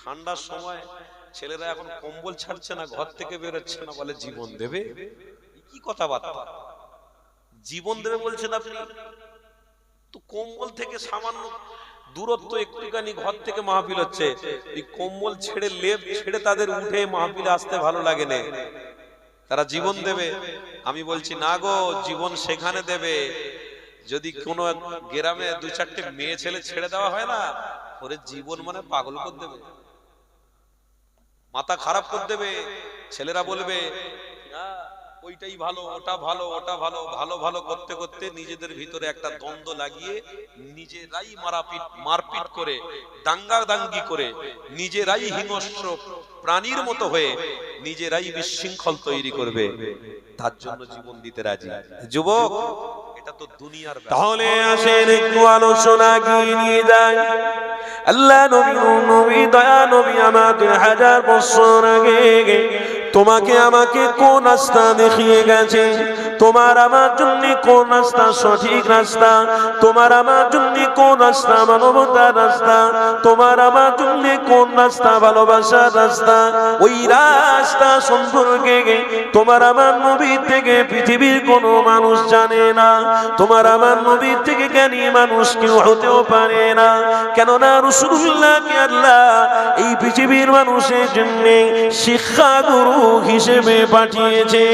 ঠান্ডার সময় ছেলেরা এখন কম্বল ছাড়ছে না, ঘর থেকে বেরোচ্ছে না, বলে জীবন দেবে। কি কথাবার্তা, জীবন দেবে বলছেন আপনি? তো কম্বল থেকে সামান্য দূরত্ব একটুখানি ঘর থেকে মাহফিল হচ্ছে, এই কম্বল ছেড়ে লেপ ছেড়ে তাদের উঠে মাহফিলে আসতে ভালো লাগে না, তারা জীবন দেবে। আমি বলছি না গো, জীবন সেখানে দেবে যদি কোনো গ্রামে দু চারটে মেয়ে ছেলে ছেড়ে দেওয়া হয় না, ওরে জীবন মানে পাগল করে দেবে, মাথা খারাপ করে দেবে। ছেলেরা বলবে ওইটাই ভালো, ওটা ভালো, ওটা ভালো, ভালো ভালো করতে করতে নিজেদের ভিতরে একটা দ্বন্দ্ব লাগিয়ে নিজেরাই মারপিট করে দাঙ্গা দাঙ্গি করে নিজেরাই হিংস্র প্রাণীর মতো হয়ে নিজেরাই বিশৃঙ্খল তৈরি করবে, তার জন্য জীবন দিতে রাজি। যুবক, এটা তো দুনিয়ার। তাহলে আসেন একটু আলোচনা গিয়ে নিয়ে যায়। আল্লাহ নবী দয়া নবী আমাদের 1000 বছর আগে তোমাকে আমাকে কোন রাস্তা দেখিয়ে গেছে, তোমার আমার জন্য কোন রাস্তা সঠিক রাস্তা, তোমার আমার জন্য কোন রাস্তা মানবতার রাস্তা, তোমার আমার জন্য কোন রাস্তা ভালোবাসার রাস্তা, ওই রাস্তা সম্পর্কে তোমার আমার নবীর থেকে পৃথিবীর কোনো মানুষ জানে না, তোমার আমার নবীর থেকে জ্ঞানী মানুষ কেউ হতেও পারে না। কেননা রাসূলুল্লাহকে আল্লাহ এই পৃথিবীর মানুষের জন্য শিক্ষা গুরু হিসেবে পাঠিয়েছে।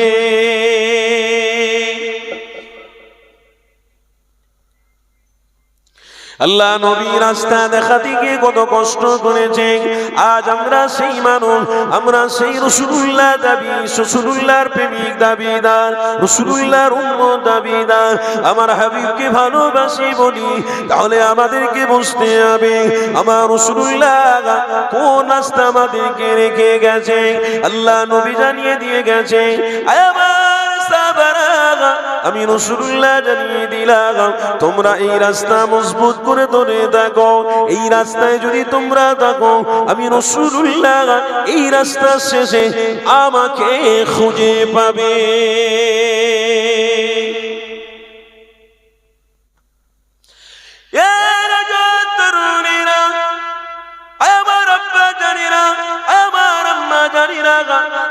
আল্লাহ নবী রাস্তা দেখাতে গিয়ে কত কষ্ট করেছে। আজ আমরা সেই মানুষ, আমরা সেই রাসূলুল্লাহ দাবি, রাসূলুল্লাহর প্রেমিক দাবিদার, রাসূলুল্লাহর উম্মত দাবিদার, আমার হাবিবকে ভালোবাসি বলি, তাহলে আমাদেরকে বুঝতে হবে আমার রাসূলুল্লাহ কোন রাস্তা আমাদেরকে রেখে গেছে। আল্লাহ নবী জানিয়ে দিয়ে গেছে, আমার সাহাবারা, আমি রাসূলুল্লাহ জানিয়ে দিলাম, তোমরা এই রাস্তা মজবুত করে ধরে থাকো, এই রাস্তায় যদি তোমরা থাকো, আমি রাসূলুল্লাহ এই রাস্তার শেষে আমাকে খুঁজে পাবে।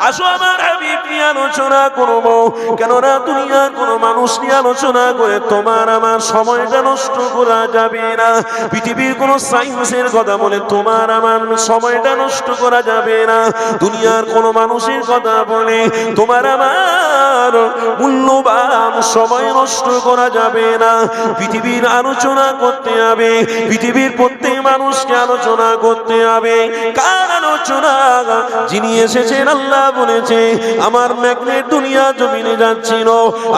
আসো আমার হাবিব নিয়ে আলোচনা করবো, কেননা দুনিয়ার কোন মানুষ নিয়ে আলোচনা করে তোমার আমার সময়টা নষ্ট করা যাবে না। পৃথিবীর কোন সায়েন্সের কথা বলে তোমার আমার সময়টা নষ্ট করা যাবে না। দুনিয়ার কোন মানুষের কথা বলে তোমার আমার মূল্যবান সময় নষ্ট করা যাবে না। পৃথিবীর আলোচনা করতে হবে, পৃথিবীর প্রত্যেক মানুষকে আলোচনা করতে হবে। কার আলোচনা? যিনি এসেছেন, আল্লাহ বলেছে আমার ম্যাগনেট দুনিয়া জমিনে যাচ্ছিল,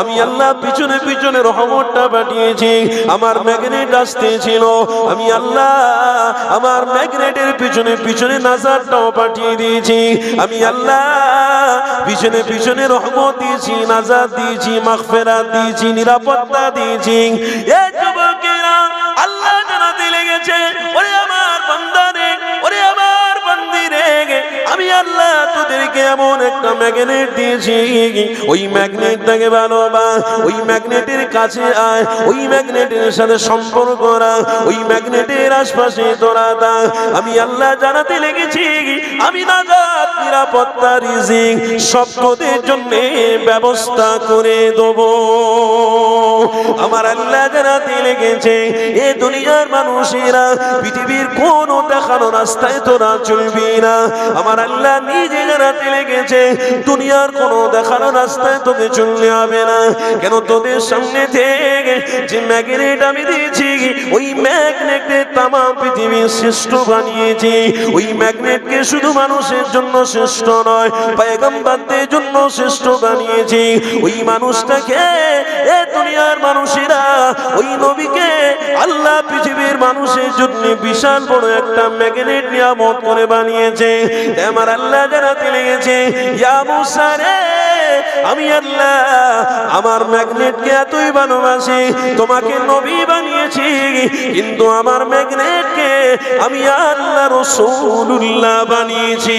আমি আল্লাহ পিছনে পিছনে রহমতটা পাঠিয়েছি, আমার ম্যাগনেট আসতে ছিল, আমি আল্লাহ আমার ম্যাগনেটের পিছনে পিছনে নাজারটাও পাঠিয়ে দিয়েছি, আমি আল্লাহ পিছনে পিছনে রহমত দিয়েছি, নাজাত দিয়েছি, মাগফিরাত দিয়েছি, নিরাপত্তা দিয়েছি। এই যুবকেরা আল্লাহ জানাতে লেগেছে, ওরে আমার বান্দা রে, ওরে আমার বান্দি রে, আমি আল্লাহ তোদেরকে এমন একটা ম্যাগনেট দিয়েছি, ওই ম্যাগনেটটাকে ভালোবাস, ওই ম্যাগনেটের কাছে আয়, ওই ম্যাগনেটের সাথে সম্পর্ক রাখ, ওই ম্যাগনেটের আশপাশে তোরা থাক। আমি আল্লাহ জানাতে লেগেছি, আমি নাজাত, নিরাপত্তা, রিজিক সব তোদের জন্য ব্যবস্থা করে দেব। আমার আল্লাহ জানাতে লেগেছে, এ দুনিয়ার মানুষেরা পৃথিবীর কোন দেখানো রাস্তায় তোরা চলবি না। আমার আল্লাহ নিজে জানাতে লেগেছে, দুনিয়ার কোন দেখানো রাস্তায় তোকে চলতে হবে না। কেন? তোদের সামনে থেকে যে ম্যাগনেট আমি দিয়েছি, ওই ম্যাগনেটে তামাম পৃথিবীর শ্রেষ্ঠ বানিয়েছি। ওই ম্যাগনেটকে শুধু মানুষের জন্য শ্রেষ্ঠ নয়, পয়গম্বরদের জন্য শ্রেষ্ঠ বানিয়েছি। ওই মানুষটাকে এ দুনিয়ার মানুষেরা, ওই নবীকে আল্লাহ পৃথিবীর মানুষের জন্য বিশাল বড় একটা ম্যাগনেট নিয়ামত করে বানিয়েছে। আমার আল্লাহ জানাতে লেগেছে, ইয়া মুসা রে, আমি আল্লাহ আমার ম্যাগনেটকে এতই ভালোবাসি, তোমাকে নবী বানিয়েছি, কিন্তু আমার ম্যাগনেটকে আমি আল্লাহ রাসূলুল্লাহ বানিয়েছি।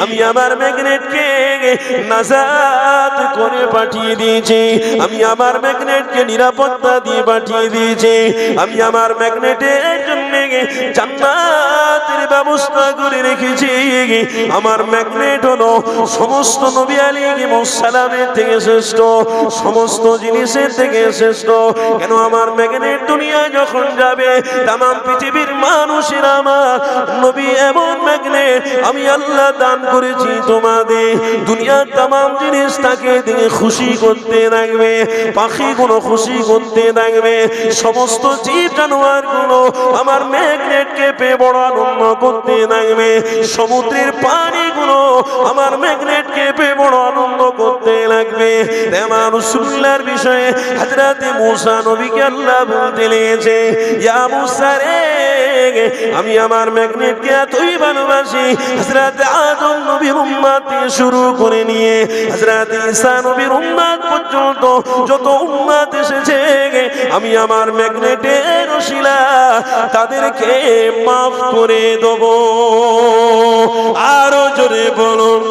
আমি আমার ম্যাগনেটকে নাজাত করে পাঠিয়ে দিয়েছি, আমি আমার ম্যাগনেটকে নিরাপত্তা দিয়ে পাঠিয়ে দিয়েছি, আমি আমার ম্যাগনেটের জন্য জান্নাতের ব্যবস্থা করে রেখেছি। আমার ম্যাগনেট হলো সমস্ত নবী আলাইহিস সালামের থেকে শ্রেষ্ঠ, সমস্ত জিনিসের থেকে শ্রেষ্ঠ। কেন আমার ম্যাগনেট দুনিয়ায় যখন যাবে তাম পৃথিবীর মানুষেরা আমার নবী এমন ম্যাগনেট আমি আল্লাহ দান করেছি তোমাদের। দুনিয়ার তাম জিনিস তাকে দিয়ে খুশি করতে থাকবে, পাখিগুলো খুশি করতে থাকবে, সমস্ত জীব জানোয়ার গুলো আমার ম্যাগনেটকে পেয়ে বড় আনন্দ করতে থাকবে, সমুদ্রের পানিগুলো আমার ম্যাগনেটকে পেয়ে বড় আনন্দ করতে লাগবে। আমার রাসূলুল্লাহর বিষয়ে হযরত মুসা নবীকে আল্লাহ বলতে লেগেছে, ইয়া মুসা রে আমি আমার ম্যাগনেটকে এতই ভালোবাসি, হযরত আদম নবীর উম্মত থেকে শুরু করে নিয়ে হযরত ঈসা নবীর উম্মত পর্যন্ত যত উম্মত এসেছে আমি আমার ম্যাগনেটের ওসিলা তাদেরকে মাফ করে দেব। আরো জোরে বলুন।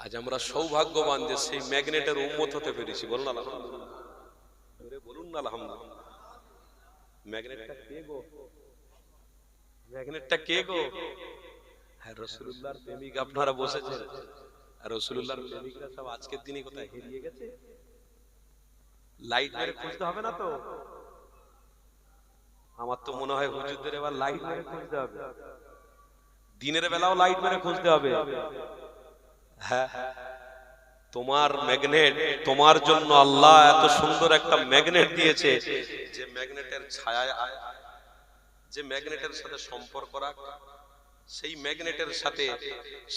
আজ আমরা সৌভাগ্যবান যে সেই ম্যাগনেটের উম্মত হতে পেরেছি। বলুন আলহামদুলিল্লাহ, বলুন না আলহামদুলিল্লাহ। ম্যাগনেটটা কে গো? ম্যাগনেটটা কে গো? হ্যাঁ, রাসূলুল্লাহর প্রেমিক আপনারা বসেছেন, আর রাসূলুল্লাহর প্রেমিকরা সব আজকের দিনে কোথায় হারিয়ে গেছে? লাইট মেরে খুঁজতে হবে না তো? আমার তো মনে হয় হুজুরদের এবার লাইট মেরে খুঁজতে হবে, দিনের বেলাও লাইট মেরে খুঁজতে হবে। হ্যাঁ, তোমার ম্যাগনেট, তোমার জন্য আল্লাহ এত সুন্দর একটা ম্যাগনেট দিয়েছে যে ম্যাগনেটের ছায়ায় আয়, যে ম্যাগনেটের সাথে সম্পর্ক রাখ, সেই ম্যাগনেটের সাথে,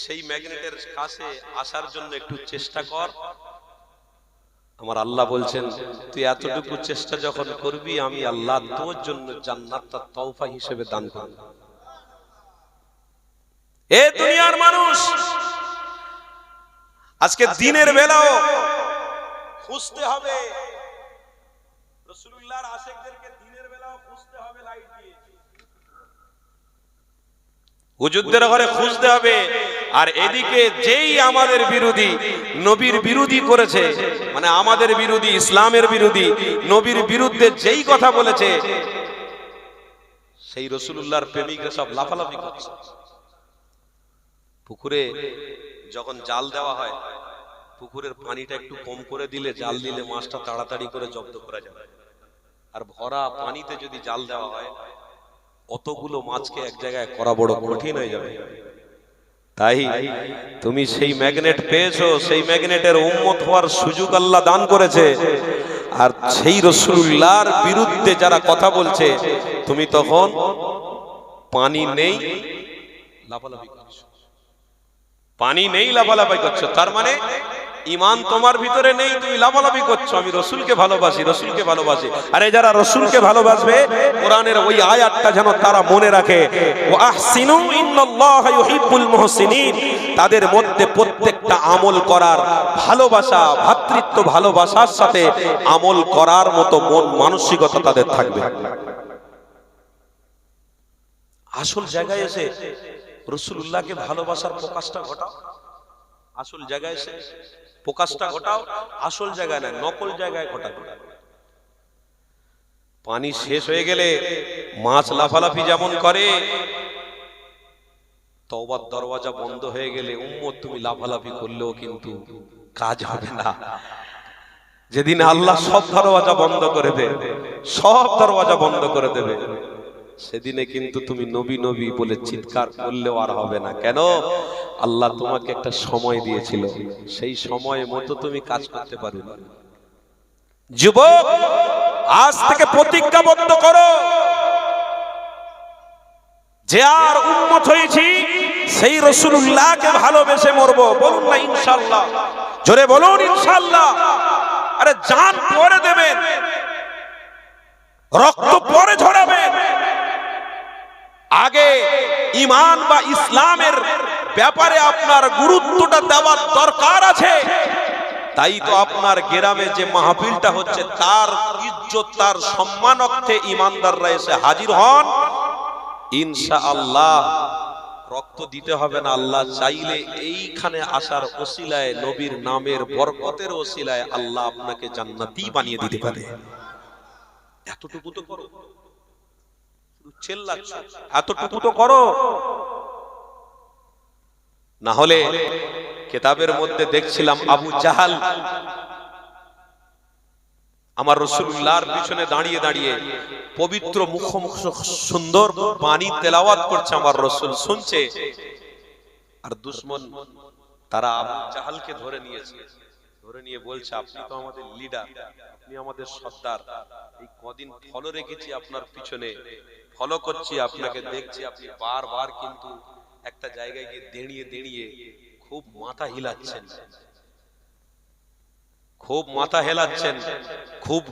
সেই ম্যাগনেটের কাছে আসার জন্য একটু চেষ্টা কর। আমার আল্লাহ বলছেন তুই এতটুকু চেষ্টা যখন করবি আমি আল্লাহ তোর জন্য জান্নাতটা তওফা হিসেবে দান করব। এ দুনিয়ার মানুষ আজকে দিনের বেলাও খুঁজতে হবে, রাসূলুল্লাহর আশিকদেরকে দিনের বেলাও খুঁজতে হবে লাইট দিয়ে, হুজুরদের ঘরে খুঁজতে হবে। আর এদিকে যেই আমাদের বিরোধী, নবীর বিরোধী করেছে, মানে আমাদের বিরোধী, ইসলামের বিরোধী, নবীর বিরুদ্ধে যেই কথা বলেছে, সেই রাসূলুল্লাহর প্রেমিকরা সব লাফালাফি করছে। পুকুরে যখন জাল দেওয়া হয়, পুকুরের পানিটা একটু কম করে দিলে, জাল দিলে মাছটা তাড়াতাড়ি করে জব্দ করা যাবে। আর ভরা পানিতে যদি জাল দেওয়া হয় অতগুলো মাছকে এক জায়গায় করা বড় কঠিন হয়ে যাবে। তাই তুমি সেই ম্যাগনেট পেয়েছো, সেই ম্যাগনেটের উম্মত হওয়ার সুযোগ আল্লাহ দান করেছে। আর সেই রাসূলুল্লাহর বিরুদ্ধে যারা কথা বলছে তুমি তখন পানি নেই লাফালাফি করছো, পানি নেই লাফালাফি করছো, তার মানে ঈমান তোমার ভিতরে নেই, তুমি লাফালাফি করছো আমি রাসূলকে ভালোবাসি, রাসূলকে ভালোবাসি। আরে যারা রাসূলকে ভালোবাসবে কোরআনের ওই আয়াতটা যেন তারা মনে রাখে, ওয়া আহসিনু ইন্নাল্লাহা ইউহিব্বুল মুহসিনিন, তাদের মধ্যে প্রত্যেকটা আমল করার ভালোবাসা, ভ্রাতৃত্ব ভালোবাসার সাথে আমল করার মতো মন মানসিকতা তাদের থাকবে। আসল জায়গায় এসে রাসূলুল্লাহকে ভালোবাসার প্রকাশটা ঘটাও, আসল জায়গায় এসে প্রকাশটা ঘটাও, আসল জায়গায় না নকল জায়গায় ঘটাও। পানি শেষ হয়ে গেলে মাছ লাফালাফি যেমন করে, তওবার দরওয়াজা বন্ধ হয়ে গেলে উম্মত তুমি লাফালাফি করলেও কিন্তু কাজ হবে না। যেদিন আল্লাহ সব দরওয়াজা বন্ধ করে দেবে, সব দরওয়াজা বন্ধ করে দেবে, সেদিনে কিন্তু তুমি নবী নবী বলে চিৎকার করলেও আর হবে না। কেন? আল্লাহ তোমাকে একটা সময় দিয়েছিল, সেই সময় মতো তুমি কাজ করতে পারবে না। যুবক, আজ থেকে প্রতিজ্ঞাবদ্ধ করো যে আর উম্মত হয়েছি সেই রাসূলুল্লাহকে ভালোবেসে মরবো। বলুন না ইনশাআল্লাহ, জোরে বলুন ইনশাআল্লাহ। আরে জান পরে দেবেন, রক্ত পরে ঝরাবেন, আগে ঈমান বা ইসলামের ব্যাপারে আপনার গুরুত্বটা দেওয়ার দরকার আছে। তাই তো আপনার গ্রামে যে মাহফিলটা হচ্ছে তার ইজ্জত, তার সম্মানার্থে ঈমানদাররা এসে হাজির হন। ইনশাআল্লাহ রক্ত দিতে হবে না, আল্লাহ চাইলে এইখানে আসার ওসিলায়, নবীর নামের বরকতের ওসিলায় আল্লাহ আপনাকে জান্নাতি বানিয়ে দিতে পারে। এতটুকু তো করো, চেল্লাচ্ছ, এতটুকু তো করো। না হলে কিতাবের মধ্যে দেখছিলাম আবু জাহাল আমার রাসূলুল্লাহর পিছনে দাঁড়িয়ে দাঁড়িয়ে পবিত্র মুখ সুন্দর বাণী তেলাওয়াত করছে, আমার রাসূল শুনছে। আর দুশমন তারা আবু জাহালকে ধরে নিয়েছে, ধরে নিয়ে বলছে, আপনি তো আমাদের লিডার, আপনি আমাদের সর্দার, এই কদিন ফলো রেখেছি আপনার পিছনে, ফলো করছি, আপনাকে দেখছি, আপনি বারবার কিন্তু একটা জায়গায় গিয়ে দাঁড়িয়ে দাঁড়িয়ে খুব মাথা হিলাচ্ছেন, খুব মাথা হেলাচ্ছেন, খুব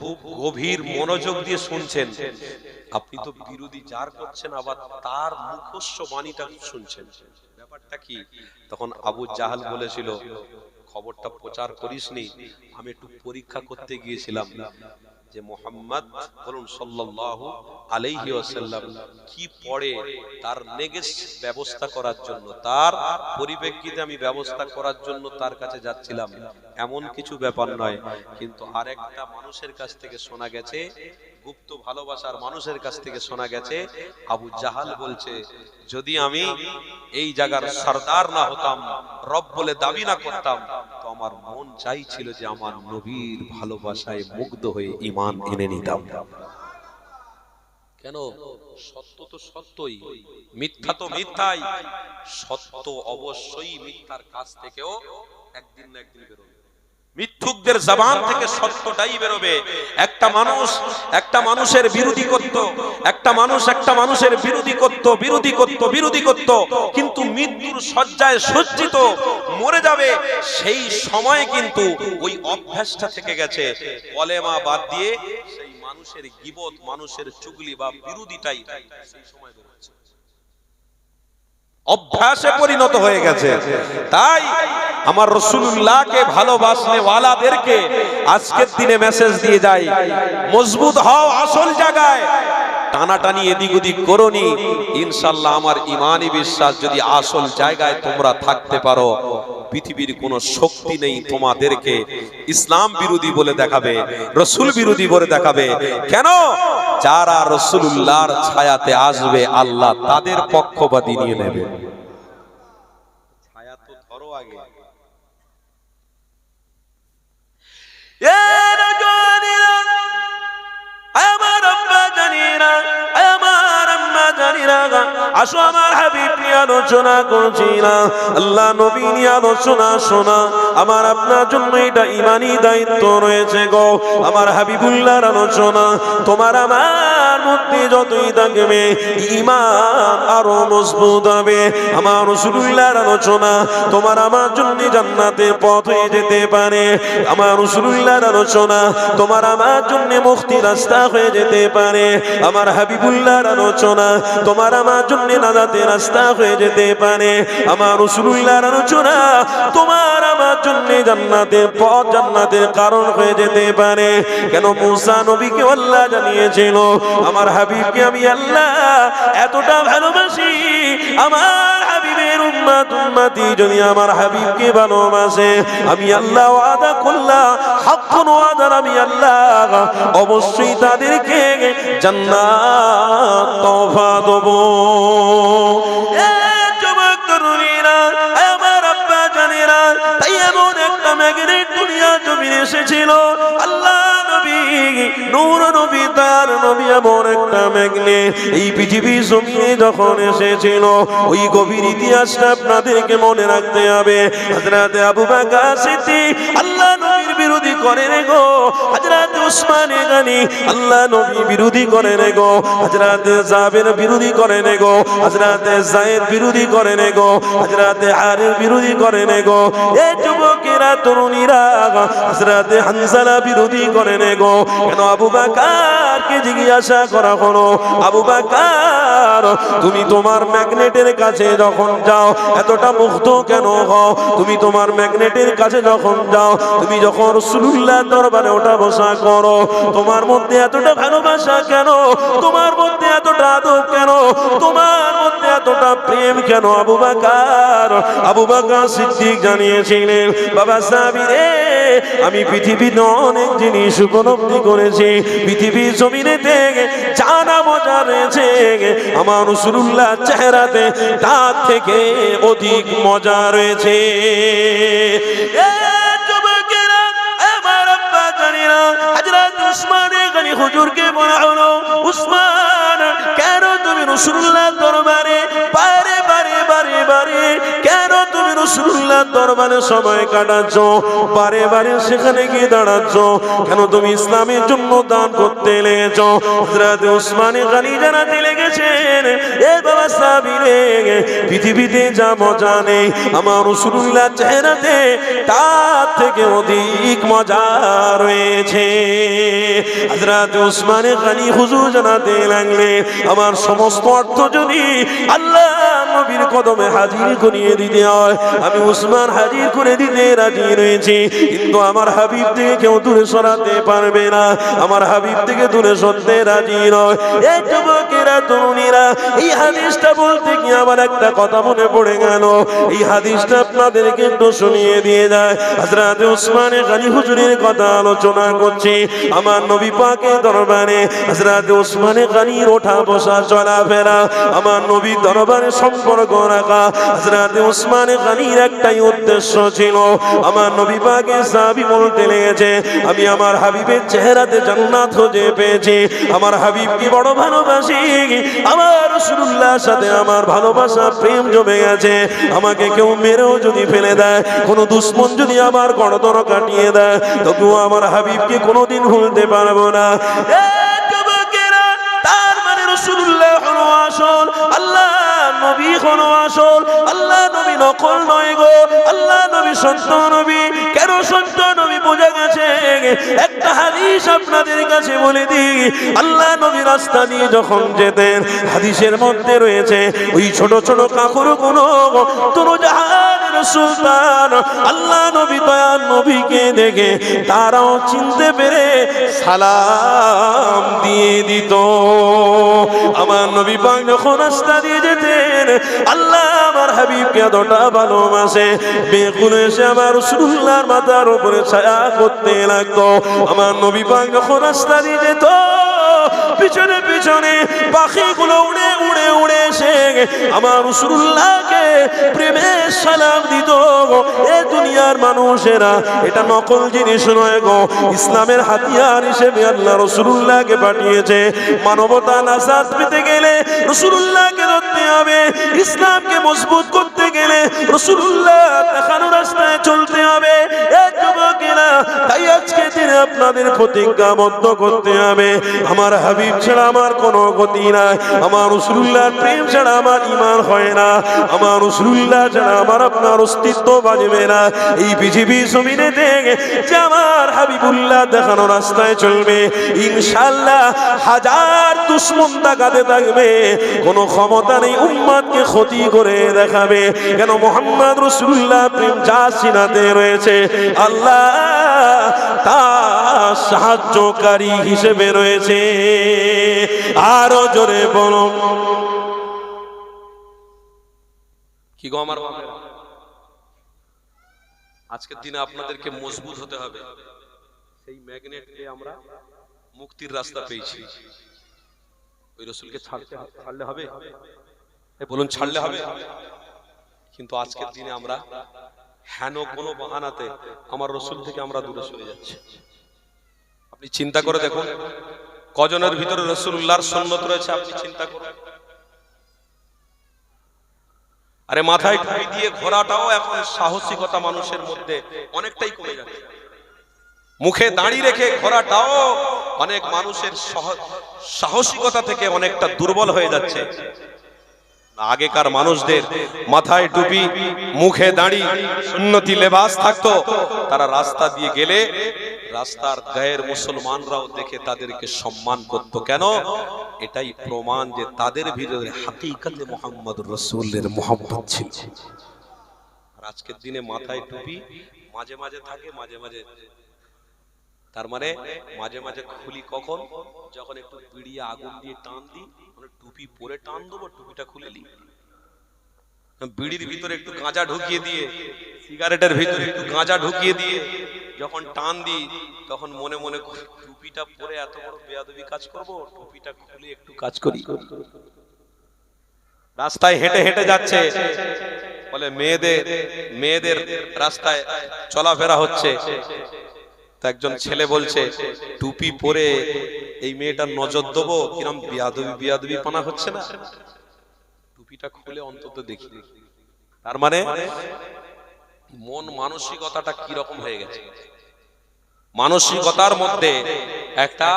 গভীর মনোযোগ দিয়ে শুনছেন। আপনি তো বিরোধী জার করছেন, আবার তার মুখস্য বাণীটা শুনছেন, ব্যাপারটা কি? তখন আবু জাহাল বলেছিল, খবরটা প্রচার করিসনি, আমি একটু পরীক্ষা করতে গিয়েছিলাম যে মুহাম্মদ বলুন সাল্লাল্লাহু আলাইহি ওয়াসাল্লাম কি পড়ে, তার নেগেস ব্যবস্থা করার জন্য, তার পরিপ্রেক্ষিতে আমি ব্যবস্থা করার জন্য তার কাছে যাচ্ছিলাম, এমন কিছু ব্যাপার নয়। কিন্তু আরেকটা মানুষের কাছ থেকে শোনা গেছে, গুপ্ত ভালোবাসার মানুষের কাছ থেকে শোনা গেছে, আবু জাহাল বলছে, যদি আমি এই জায়গার সরদার না হতাম, রব বলে দাবি না করতাম, তো আমার মন চাইছিল যে আমার নবীর ভালোবাসায় মুগ্ধ হয়ে ঈমান এনে নিতাম। কেন? সত্য তো সত্যই, মিথ্যা তো মিথ্যাই। সত্য অবশ্যই মিথ্যার কাছ থেকেও একদিন না একদিন বেরোবে, মিথ্যুকদের জবান থেকে সত্যটাই বেরোবে। একটা মানুষ একটা মানুষের বিরোধী করত, একটা মানুষ একটা মানুষের বিরোধী করত, কিন্তু মৃত্যুর শয্যায় সজ্জিত মরে যাবে, সেই সময় কিন্তু ওই অভ্যাসটা থেকে গেছে। কলেমা বাদ দিয়ে সেই মানুষের গীবত, মানুষের চুগলি বা বিরোধিতাই সেই সময় বেরোচ্ছে, অভ্যাসে পরিণত হয়ে গেছে। তাই আমার রাসূলুল্লাহকে ভালোবাসনে ওয়ালাদেরকে আজকের দিনে মেসেজ দিয়ে যায়, মজবুত হও আসল জায়গায়, টানাটানি এদিক ওদিক করোনি, ইনশাআল্লাহ আমার ঈমানি বিশ্বাস যদি আসল জায়গায় তোমরা থাকতে পারো, পৃথিবীর কোনো শক্তি নেই তোমাদেরকে ইসলাম বিরোধী বলে দেখাবে, রাসূল বিরোধী বলে দেখাবে। কেন? যারা রাসূলুল্লাহর ছায়াতে আসবে, আল্লাহ তাদের পক্ষপাতী নিয়ে নেবে। ছায়া তো ধরো আগে। আসো আমার হাবিব নিয়ে আলোচনা করছি না, আল্লাহ নবী নিয়ে আলোচনা শোনা, আমার আপনার জন্য এটা ঈমানি দায়িত্ব রয়েছে গো। আমার হাবিবুল্লাহর আলোচনা তোমার আমার মধ্যে যতই থাকবে, ঈমান আরো মজবুত হবে। আমার রাসূলুল্লাহর আলোচনা তোমার আমার জন্য জান্নাতের পথ হয়ে যেতে পারে। আমার রাসূলুল্লাহর আলোচনা তোমার আমার জন্য মুক্তির রাস্তা হয়ে যেতে পারে। আমার হাবিবুল্লাহর আলোচনা তোমার আমার জন্য নাজাতের রাস্তা হয়ে যেতে পারে। আমার রাসূলুল্লাহর আলোচনা তোমার আমার জন্য জান্নাতের পথ, জান্নাতের কারণ হয়ে যেতে পারে। কেন? মুসা নবীকে আল্লাহ জানিয়েছিল, আমার হাবিবকে আমি আল্লাহ এতটা ভালোবাসি, আমার হাবিবের উম্মতি যদি আমার হাবিবকে ভালোবাসে, আমি আল্লাহ ওয়াদা করলাম, হাক্কুন ওয়াদা, আমি আল্লাহ অবশ্যই তাদেরকে জান্নাত তোফা দেব। যুবক তরুণীরা, আমার আব্বা জানেরা, তাই এমন একটা ম্যাগনেট দুনিয়া জমিনে এসেছিল, আল্লাহ নবী নূর নবী তার নবী এমন একটা ম্যাগনেট এই পৃথিবী জমিনে যখন এসেছিল, ওই গভীর ইতিহাসটা আপনাদেরকে মনে রাখতে হবে। হযরত আবু বকর সিদ্দিক আল্লাহ নবীর বিরোধী করে রে গো, হযরত উসমান গনি আল্লাহ নবী বিরোধী করে রে গো, হযরত জাবের বিরোধী করে রে গো, হযরত যায়েদ বিরোধী করে রে গো, হযরত হারিস বিরোধী করে রে গো। এই যুবকেরা তরুণীরা হযরত হানজালা বিরোধী করে রে গো। কেন? আবু বকরকে জিজ্ঞাসা করা হলো, আবু বকর তুমি তোমার ম্যাগনেটের কাছে যখন যাও এতটা মুগ্ধ কেন হও? তুমি তোমার ম্যাগনেটের কাছে যখন যাও, তুমি যখন রাসূলুল্লাহ দরবারে ওঠা বসা করো, তোমার মধ্যে এতটা ভালোবাসা কেন? তোমার মধ্যে এতটা আদব কেন? তোমার মধ্যে এতটা প্রেম কেন? আবু বকর সিদ্দিক জানিয়েছিলেন, বাবা সাহাবী রে, আমি পৃথিবীতে অনেক জিনিস উপলব্ধি করেছি, পৃথিবীর জমিনেতে জানা মজা রয়েছে আমার রাসূলুল্লাহ চেহারাতে তার থেকে অধিক মজা রয়েছে। হযরত উসমান গনি হুজুরকে বলা হলো, উসমান কেন তুমি রাসূলুল্লাহ দরবারে বারে বারে বারে বারে কেন তুমি রাসূলুল্লাহ দরবারে সময় কাটাচ্ছ, বারে বারে সেখানে গিয়ে দাঁড়াচ্ছ, কেন তুমি ইসলামের জন্য দান করতে লেগেছ? হযরত উসমান গনি জানাতে লেগেছেন, এ বাবা সাহাবীরে, পৃথিবীতে যা মজা নেই আমার রাসূলুল্লাহ চেহারাতে তার থেকে অধিক মজা রয়েছে। হযরত উসমান গনি হুজুর জানাতে লাগলেন, আমার সমস্ত অর্থ যদি আল্লাহ নবীর কদমে হাজির করিয়ে দিতে হয়, আমি উসমান হাজির করে দিতে রাজি রয়েছি, কিন্তু আমার হাবিব থেকে কেউ দূরে সরাতে পারবে না, আমার হাবিব থেকে দূরে সরতে রাজি নয়। এই যুবকেরা, তরুণীরা, এই হাদিসটা বলতে কি আমার একটা কথা মনে পড়ে গেল, এই হাদিসটা আপনাদেরকে একটু শুনিয়ে দিয়ে যায়। হযরত উসমান গনি হুজুরের কথা আলোচনা করছি, আমার নবী পাকের দরবারে হযরত উসমান গনির ওঠা বসা চলাফেরা, আমার নবী দরবারে সম্পর্ক রাখা হযরত উসমান গনির একটাই উদ্দেশ্য ছিল। আমার নবী পাকের সাহাবী বলতে লেগেছে, আমি আমার হাবিবের চেহারাতে জান্নাত খুঁজে পেয়েছি, আমার হাবিবকে বড় ভালোবাসি, আমার রাসূলুল্লাহর সাথে আমার ভালোবাসা প্রেম জমে গেছে, আমাকে কেউ মেরেও যদি ফেলে দেয়, কোনো দুশমন যদি আমার গর্দন কাটিয়ে দেয়, তবুও আমার হাবিবকে কোনোদিন ভুলতে পারবো না। তার মানে রাসূলুল্লাহ হলো আসল, আল্লাহ নবী হলো আসল, আল্লাহ নবী নকল নয় গো, আল্লাহ নবী সত্য নবী। কেন সত্য নবী বোঝা গেছে? একটা হাদিস আপনাদের কাছে বলে দিই, আল্লাহ নবী রাস্তা দিয়ে যখন যেতেন, হাদিসের মধ্যে রয়েছে ওই ছোট ছোট কাকরগুলো দুরজাহানের সুলতান আল্লাহ নবী দয়াল নবীকে দেখে তারাও চিনতে পেরে সালাম দিয়ে দিত। আমার নবী পাক যখন রাস্তা দিয়ে যেতেন, আল্লাহ আমার হাবিবকে এতটা ভালোবাসে, বেকুল এসে আমার রাসূলুল্লাহর মাথার উপরে ছায়া করতে লাগতো। আমার নবী পাক যখন রাস্তা দিয়ে যেত, পিছনে পিছনে পাখিগুলো উড়ে উড়ে উড়ে এসে আমার রাসূলুল্লাহকে প্রেমের সালাম দিত। এ দুনিয়ার মানুষেরা, এটা নকল জিনিস নয় গো, ইসলামের হাতিয়ার হিসেবে আল্লাহ রাসূলুল্লাহকে পাঠিয়েছে। মানবতা নাজাত পেতে গেলে রাসূলুল্লাহকে ধরতে হবে, ইসলামকে মজবুত করতে গেলে রাসূলুল্লাহ দেখানো রাস্তায় চলতে হবে। এ যুবকেরা, তাই আজকে দিনে আপনাদের প্রতিজ্ঞাবদ্ধ করতে হবে, আমার হাবিব ছাড়া আমার কোনো গতি নাই, আমার রাসূলুল্লাহর প্রেম ছাড়া আমার ঈমান হয় না, আমার রাসূলুল্লাহ ছাড়া আমার আপনার অস্তিত্ব বাঁচবে না। এই পৃথিবী জমিনে দেখে যে আমার হাবিবুল্লাহ দেখানো রাস্তায় চলবে, ইনশাআল্লাহ হাজার দুশমন তাকাতে থাকবে, কোনো ক্ষমতা নেই উম্মতকে ক্ষতি করে দেখাবে। কেন? মুহাম্মদ রাসূলুল্লাহ প্রেম যা সিনাতে রয়েছে, আল্লাহ তার সাহায্যকারী হিসেবে রয়েছে। আরো জোরে বলো, কি গো আমার বাবা, আজকের দিনে আপনাদেরকে মজবুত হতে হবে। সেই ম্যাগনেটকে আমরা মুক্তির রাস্তা পেয়েছি, ওই রাসূলকে ছাড়লে হবে? বলুন, ছাড়লে হবে? কিন্তু আজকের দিনে আমরা হেন কোনো বাহানাতে আমার রাসূল থেকে আমরা দূরে সরে যাচ্ছি। আপনি চিন্তা করে দেখুন, কজনের ভিতরে রাসূলুল্লাহর সুন্নাত রয়েছে, আপনি চিন্তা করুন। আরে মাথায় টুপি দিয়ে ঘোরাটাও এখন সাহসিকতা মানুষের মধ্যে অনেকটাই কমে যাচ্ছে। মুখে দাড়ি রেখে ঘোরাটাও অনেক মানুষের সাহসিকতা থেকে অনেকটা দুর্বল হয়ে যাচ্ছে। আগেকার মানুষদের মাথায় টুপি, মুখে দাড়ি, সুন্নতি লেবাস থাকতো, তারা রাস্তা দিয়ে গেলে রাস্তার গায়ের মুসলমানরাও দেখে তাদেরকে সম্মান করত। কেন? এটাই প্রমাণ যে তাদের ভিতরে হাকিকাতে মুহাম্মদুর রাসূলের মুহাব্বত ছিল। আর আজকের দিনে মাথায় টুপি মাঝে মাঝে থাকে, মাঝে মাঝে, তার মানে মাঝে মাঝে খুলি কখন? যখন একটু বিড়িয়ে আগুন দিয়ে টান দিই, মানে টুপি পরে টান দেবো, টুপিটা খুলে নিই। বিড়ির ভিতরে একটু গাঁজা ঢুকিয়ে দিয়ে, সিগারেটের ভিতরে একটু গাঁজা ঢুকিয়ে দিয়ে যখন টান দিই তখন মনে মনে টুপিটা পরে এত বড় বেয়াদবি কাজ করব, টুপিটা খুলে একটু কাজ করি। রাস্তায় হেঁটে হেঁটে যাচ্ছে, বলে মেয়েদের রাস্তায় চলাফেরা হচ্ছে, তা একজন ছেলে বলছে টুপি পরে এই মেয়েটার নজর দেবো, কিরম বিয়াদবি পানা হচ্ছে না, টুপিটা খুলে অন্তত দেখি। তার মানে মন মানসিকতাটা কি রকম হয়ে গেছে, মানসিকতার মধ্যে একটা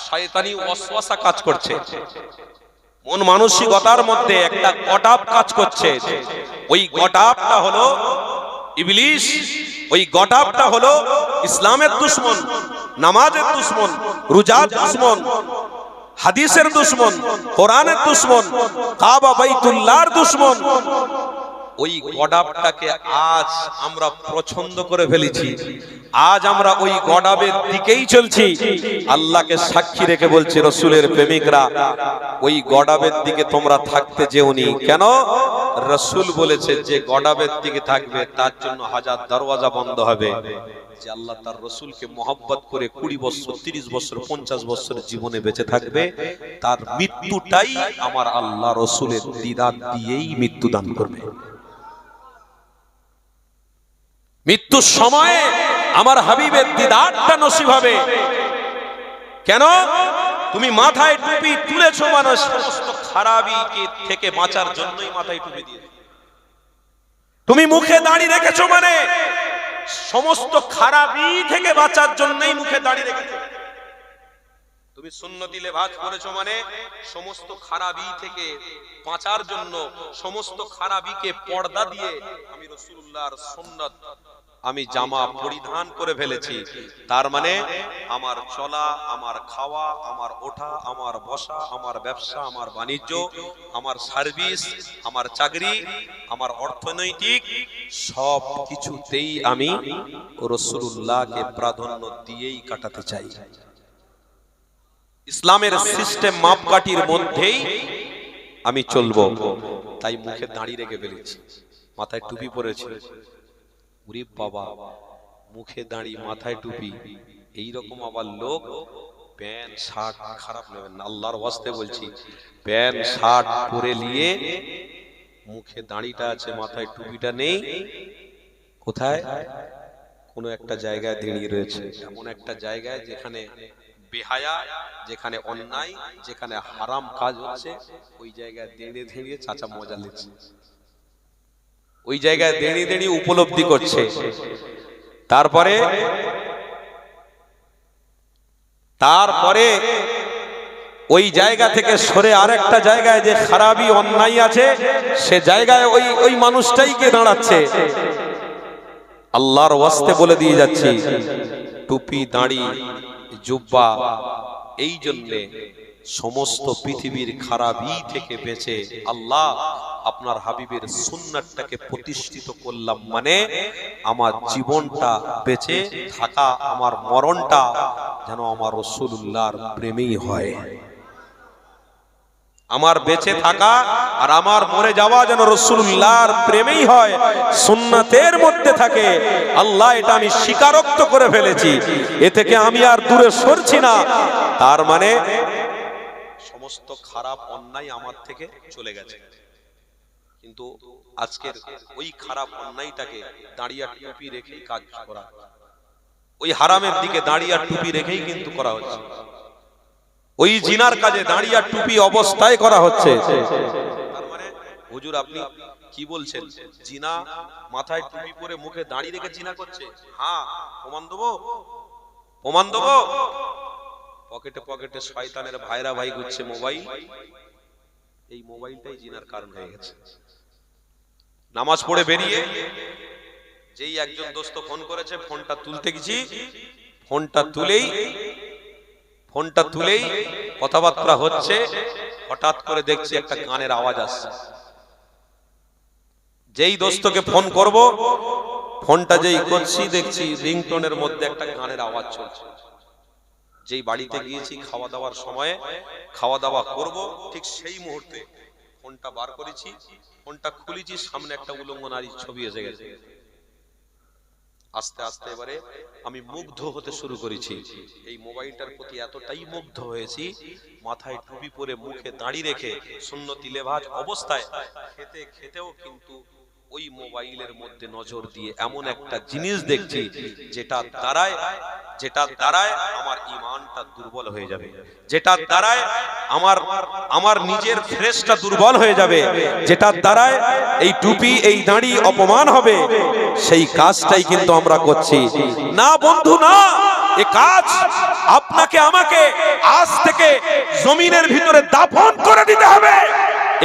শয়তানি ওয়াসওয়াসা কাজ করছে, মন মানসিকতার মধ্যে একটা গটাপ কাজ করছে। ওই গটাপটা হলো ইবলিস, ওই গটাপটা হলো ইসলামের দুশমন, নামাজের দুশমন, রোজার দুশমন, হাদিসের দুশমন, কোরআনের দুশমন, কাবা বাইতুল্লাহর দুশমন। ওই গডাবটাকে আজ আমরা পছন্দ করে ফেলেছি, আজ আমরা ওই গডাবের দিকেই চলছি। আল্লাহকে সাক্ষী রেখে বলছি, রসুলের প্রেমিকরা, ওই গডাবের দিকে তোমরা থাকতে যেওনি। কেন? রসুল বলেছে যে গডাবের দিকে থাকবে তার জন্য হাজার দরওয়াজা বন্ধ হবে। যে আল্লাহ তার রসুলকে মহব্বত করে 20 বছর, 30 বছর, 50 বছর জীবনে বেঁচে থাকবে, তার মৃত্যুটাই আমার আল্লাহ রসুলের দিদার দিয়েই মৃত্যু দান করবে। মৃত্যুর সময়ে আমার হাবিবের দিদারটা নসিব হবে। কেন? তুমি মাথায় টুপি তুলেছো মানে সমস্ত খারাপি থেকে বাঁচার জন্যই মাথায় টুপি দিয়েছো। তুমি মুখে দাড়ি রেখেছো মানে সমস্ত খারাপি থেকে বাঁচার জন্যই মুখে দাড়ি রেখেছো। তুমি সুন্নতি লেবাস পরেছো মানে সমস্ত খারাপি থেকে বাঁচার জন্য, সমস্ত খারাপিকে পর্দা দিয়ে আমি রাসূলুল্লাহর সুন্নাত আমি জামা পরিধান করে ফেলেছি। তার মানে আমার চলা, আমার খাওয়া, আমার ওঠা, আমার বসা, আমার ব্যবসা, আমার বাণিজ্য, আমার সার্ভিস, আমার চাকরি, আমার অর্থনৈতিক সব কিছুতেই আমি রাসূলুল্লাহকে প্রাধান্য দিয়েই কাটাতে চাই। ইসলামের সিস্টেম মাপকাঠির মধ্যেই আমি চলবো। তাই মুখে দাড়ি রেখে ফেলেছি, মাথায় টুপি পরেছি। ওরে বাবা, মুখে দাড়ি, মাথায় টুপি, এইরকম আবার লোক প্যান্ট শার্ট, খারাপ নেবেন না, আল্লাহর ওয়াস্তে বলছি, প্যান্ট শার্ট পরে নিয়ে মুখে দাড়িটা আছে, মাথায় টুপিটা নেই, কোথায়? কোনো একটা জায়গায় দাঁড়িয়ে রয়েছে, এমন একটা জায়গায় যেখানে বেহায়া, যেখানে অন্যায়, যেখানে হারাম কাজ হচ্ছে, ওই জায়গায় দাঁড়িয়ে দাঁড়িয়ে চাচা মজা নিচ্ছে, ওই জায়গায় দাঁড়িয়ে দাঁড়িয়ে উপলব্ধি করছে। তারপরে ওই জায়গা থেকে সরে আরেকটা জায়গায় যে খারাপি অন্যায় আছে সে জায়গায় ওই মানুষটাই কে দাঁড়াচ্ছে। আল্লাহর ওয়াস্তে বলে দিয়ে যাচ্ছি, টুপি, দাড়ি, জুব্বা, এই জন্যে সমস্ত পৃথিবীর খারাপই থেকে বেঁচে আল্লাহ আপনার হাবিবের সুন্নাতটাকে প্রতিষ্ঠিত করলাম, মানে আমার জীবনটা বেঁচে থাকা, আমার মরণটা যেন আমার রাসূলুল্লাহর প্রেমেই হয়। আমার বেঁচে থাকা আর আমার মরে যাওয়া যেন রাসূলুল্লাহর প্রেমেই হয়, সুন্নাতের মধ্যে থাকে। আল্লাহ এটা আমি স্বীকারোক্ত করে ফেলেছি, এ থেকে আমি আর দূরে সরছি না। তার মানে সমস্ত খারাপ অন্যায় আমার থেকে চলে গেছে। কিন্তু আজকের ওই খারাপ অন্যায়টাকে দাঁড়িয়ে টুপি রেখেই কাজ করা, ওই হারামের দিকে দাঁড়িয়ে টুপি রেখেই কিন্তু করা হচ্ছে, ওই জিনার কাজে দাঁড়িয়ে টুপি অবস্থায় করা হচ্ছে। তার মানে হুজুর আপনি কি বলছেন, জিনা মাথায় টুপি পরে মুখে দাড়ি রেখে জিনা করছে? হ্যাঁ, প্রমাণ দেবো, প্রমাণ দেবো। পকেটে পকেটে শয়তানের ভাইরা ভাই ঘুরছে মোবাইল, এই মোবাইলটাই জিনার কারণ হয়ে গেছে। নামাজ পড়ে বেরিয়ে যেই একজন দোস্ত ফোন করেছে, ফোনটা তুলতে গেছি, ফোনটা তুলেই কথাবার্তা হচ্ছে, হঠাৎ করে দেখছি একটা গানের আওয়াজ আসছে। যেই দোস্তকে ফোন করব, ফোনটা যেই করছি দেখছি রিংটোনের মধ্যে একটা গানের আওয়াজ চলছে। যেই বাড়িতে গিয়েছি খাওয়া দাওয়ার সময়ে, খাওয়া দাওয়া করব, ঠিক সেই মুহূর্তে ফোনটা বার করেছি, ফোনটা খুলেছি, সামনে একটা উলঙ্গ নারীর ছবি এসে গেছে। আস্তে আস্তে এবারে আমি মুগ্ধ হতে শুরু করেছি। এই মোবাইলটার প্রতি এতটাই মুগ্ধ হয়েছি, মাথায় টুপি পরে মুখে দাঁড়ি রেখে সুন্নতি লেবাজ অবস্থায় খেতেও কিন্তু ওই মোবাইলের মধ্যে নজর দিয়ে এমন একটা জিনিস দেখছি যেটা দ্বারায় আমার ঈমানটা দুর্বল হয়ে যাবে, যেটা দ্বারায় আমার নিজের ফ্রেশটা দুর্বল হয়ে যাবে, যেটা দ্বারায় এই টুপি এই দাঁড়ি অপমান হবে, সেই কাজটাই কিন্তু আমরা করছি না বন্ধু না। এই কাজ আপনাকে আমাকে আজ থেকে জমিনের ভিতরে দাফন করে দিতে হবে।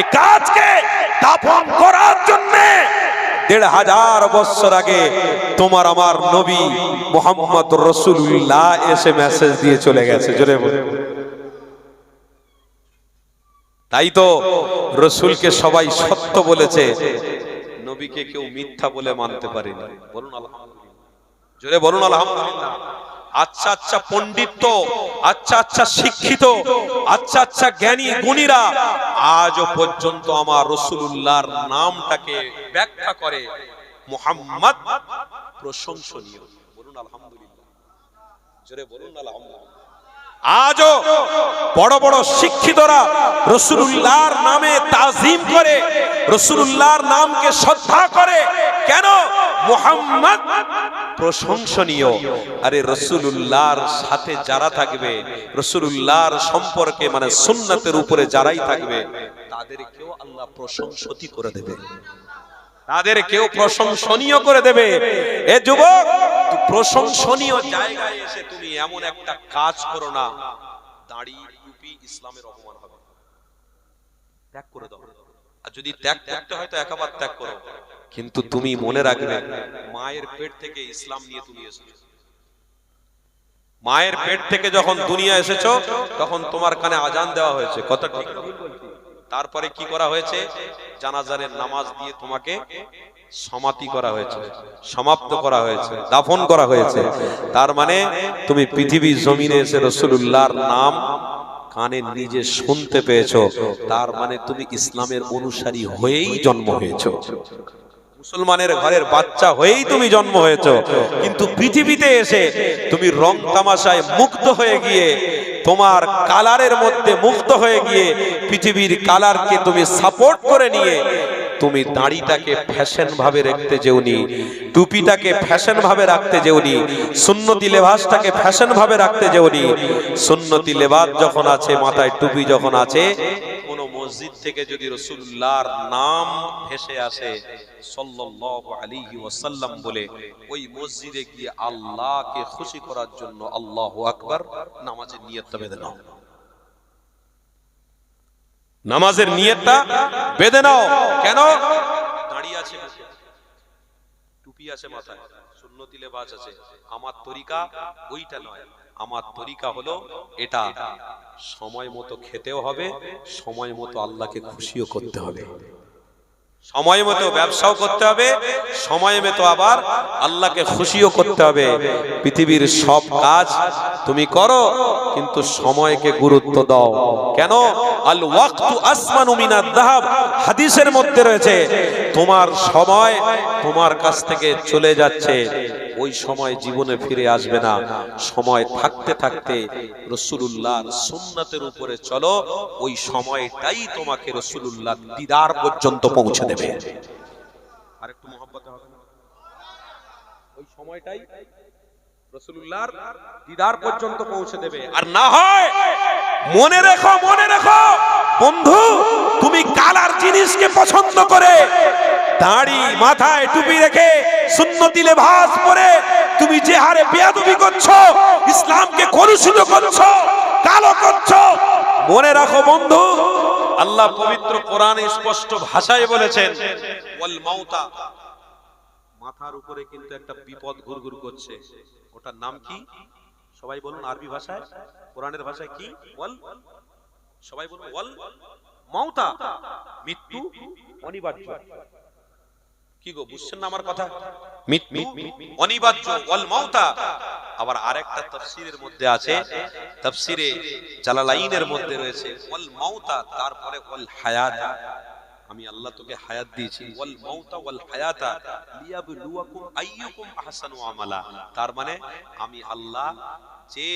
এই কাজকে দাফন করার জন্য ১৫০০ বছর আগে তোমার আমার নবী মুহাম্মদ রাসূলুল্লাহ এসে মেসেজ দিয়ে চলে গেছে। জোরে বলুন। তাই তো রাসূলকে সবাই সত্য বলেছে, নবীকে কেউ মিথ্যা বলে মানতে পারেনি। বলুন আলহামদুলিল্লাহ, জোরে বলুন আলহামদুলিল্লাহ। আচ্ছা আচ্ছা পণ্ডিত, আচ্ছা আচ্ছা শিক্ষিত, আচ্ছা আচ্ছা জ্ঞানী গুণীরা আজও পর্যন্ত আমার রাসূলুল্লাহর নামটাকে ব্যাখ্যা করে মুহাম্মদ প্রশংসনীয়। বলুন আলহামদুলিল্লাহ, জোরে বলুন আলহামদুলিল্লাহ। আজও বড় বড় শিক্ষিতরা রাসূলুল্লাহর নামে তাজিম করে, রাসূলুল্লাহর নামকে শ্রদ্ধা করে। কেন? মুহাম্মদ প্রশংসনীয়। আরে রাসূলুল্লাহর সাথে যারা থাকবে, রাসূলুল্লাহর সম্পর্কে মানে সুন্নাতের উপরে যারাই থাকবে, তাদেরকেও আল্লাহ প্রশংসতি করে দেবে, তাদেরকেও প্রশংসনীয় করে দেবে। এ যুবক, প্রশংসনীয় জায়গায় এসে তুমি এমন একটা কাজ করো না, দাড়ি টুপি ইসলামের অপমান হবে, ত্যাগ করে দাও। আর যদি ত্যাগ করতে হয় তো একেবারে ত্যাগ করো, কিন্তু তুমি মনে রাখবে মায়ের পেট থেকে ইসলাম নিয়ে তুমি এসেছো। মায়ের পেট থেকে যখন দুনিয়া এসেছো তখন তোমার কানে আজান দেওয়া হয়েছে, কথা ঠিক না ভুল বলছি? তারপরে কি করা হয়েছে? জানাজারের নামাজ দিয়ে তোমাকে সমাপ্তি করা হয়েছে, সমাপ্ত করা হয়েছে, দাফন করা হয়েছে। তার মানে তুমি পৃথিবীর জমিনে এসে রাসূলুল্লাহর নাম কানে নিজে শুনতে পেয়েছো, তার মানে তুমি ইসলামের অনুসারী হয়েই জন্ম হয়েছো, মুসলমানের ঘরের বাচ্চা হয়েই তুমি জন্ম হয়েছো। কিন্তু পৃথিবীতে এসে তুমি রং তামাশায় মুগ্ধ হয়ে গিয়ে, তোমার কালারের মধ্যে মুগ্ধ হয়ে গিয়ে, পৃথিবীর কালারকে তুমি সাপোর্ট করে নিয়ে তুমি দাড়িটাকে ফ্যাশন ভাবে রাখতে যেওনি, টুপিটাকে ফ্যাশন ভাবে রাখতে যেওনি, সুন্নতি লেবাসটাকে ফ্যাশন ভাবে রাখতে যেওনি। সুন্নতি লেবাস যখন আছে, মাথায় টুপি যখন আছে, কোন মসজিদ থেকে যদি রাসূলুল্লাহর নাম ভেসে আসে সাল্লাল্লাহু আলাইহি ওয়াসাল্লাম বলে, ওই মসজিদে গিয়ে আল্লাহকে খুশি করার জন্য আল্লাহু আকবার নামাজের নিয়তটা বেঁধে নাও, নামাজের নিয়তটা বেঁধে নাও। কেন? দাঁড়িয়ে আছে, টুপি আছে মাথায়, সুন্নতি লেবাস আছে। আমার তরিকা ওইটা নয়, আমার তরিকা হলো এটা, সময় মতো খেতেও হবে, সময় মতো আল্লাহকে খুশিও করতে হবে, সময় মতো ব্যবসাও করতে হবে, সময় মতো আবার আল্লাহকে খুশিও করতে হবে। পৃথিবীর সব কাজ তুমি করো, কিন্তু সময়কে গুরুত্ব দাও। কেন? আল ওয়াক্তু আসমানু মিনাদ যাহাব, হাদিসের মধ্যে রয়েছে, তোমার সময় তোমার কাছ থেকে চলে যাচ্ছে, ওই সময় জীবনে ফিরে আসবে না। সময় থাকতে থাকতে রাসূলুল্লাহর সুন্নাতের উপরে চলো, ওই সময়টাই তোমাকে রাসূলুল্লাহর দিদার পর্যন্ত পৌঁছে দেবে। আরেকটু মহব্বতে হবে না? ওই সময়টাই রাসূলুল্লাহর দিদার পর্যন্ত পৌঁছে দেবে। আর না হয় মনে রেখো, মনে রেখো বন্ধু, তুমি কালার জিনিসকে পছন্দ করে দাড়ি মাথায় টুপি রেখে সুন্নতি লেবাস পরে তুমি যে হারে বেয়াদবি করছো, ইসলামকে কলুষিত করছো, কালো করছো, মনে রাখো বন্ধু, আল্লাহ পবিত্র কোরআনে স্পষ্ট ভাষায় বলেছেন, ওয়াল মাউতা, মাথার উপরে কিন্তু একটা বিপদ ঘুরঘুর করছে, ওটার নাম কি? সবাই বলুন আরবি ভাষায়, কোরআনের ভাষায় কি? ওয়াল, সবাই বলুন ওয়াল মাউতা, মৃত্যু অনিবার্য। কি গো, বুঝছেন না আমার কথা? মৃত্যু অনিবার্য, ওয়াল মাউতা। আবার আরেকটা তাফসীরের মধ্যে আছে, তাফসীরে জালালাইনের মধ্যে রয়েছে ওয়াল মাউতা, তারপরে ওয়াল হায়াত, আমি আল্লাহ তোকে হায়াত দিয়েছি, ওয়াল মাউতা ওয়াল হায়াতা লিয়াবলুয়াকুম আইয়ুকুম আহসানু আমালা। তার মানে আমি আল্লাহ যে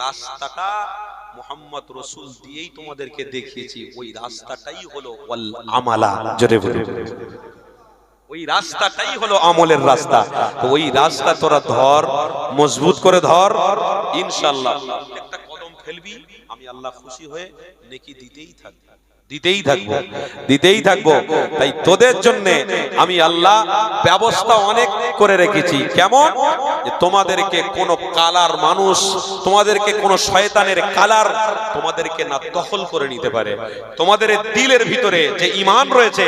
রাস্তাটা মুহাম্মদ রাসূল দিয়েই তোমাদেরকে দেখিয়েছি, ওই রাস্তাটাই হলো ওয়াল আমালা। জোরে বলুন, ওই রাস্তাটাই হলো আমলের রাস্তা। তো ওই রাস্তা তোরা ধর, মজবুত করে ধর, ইনশাআল্লাহ একটা কদম ফেলবি, আমি আল্লাহ খুশি হয়ে নেকি দিতেই থাকবো, দিতেই থাকবো, দিতেই থাকবো। তাই তোদের জন্য আমি আল্লাহ ব্যবস্থা অনেক করে রেখেছি। কেমন? যে তোমাদেরকে কোন কালার মানুষ, তোমাদেরকে কোন শয়তানের কালার তোমাদেরকে না দখল করে নিতে পারে। তোমাদের দিলের ভিতরে যে ঈমান রয়েছে,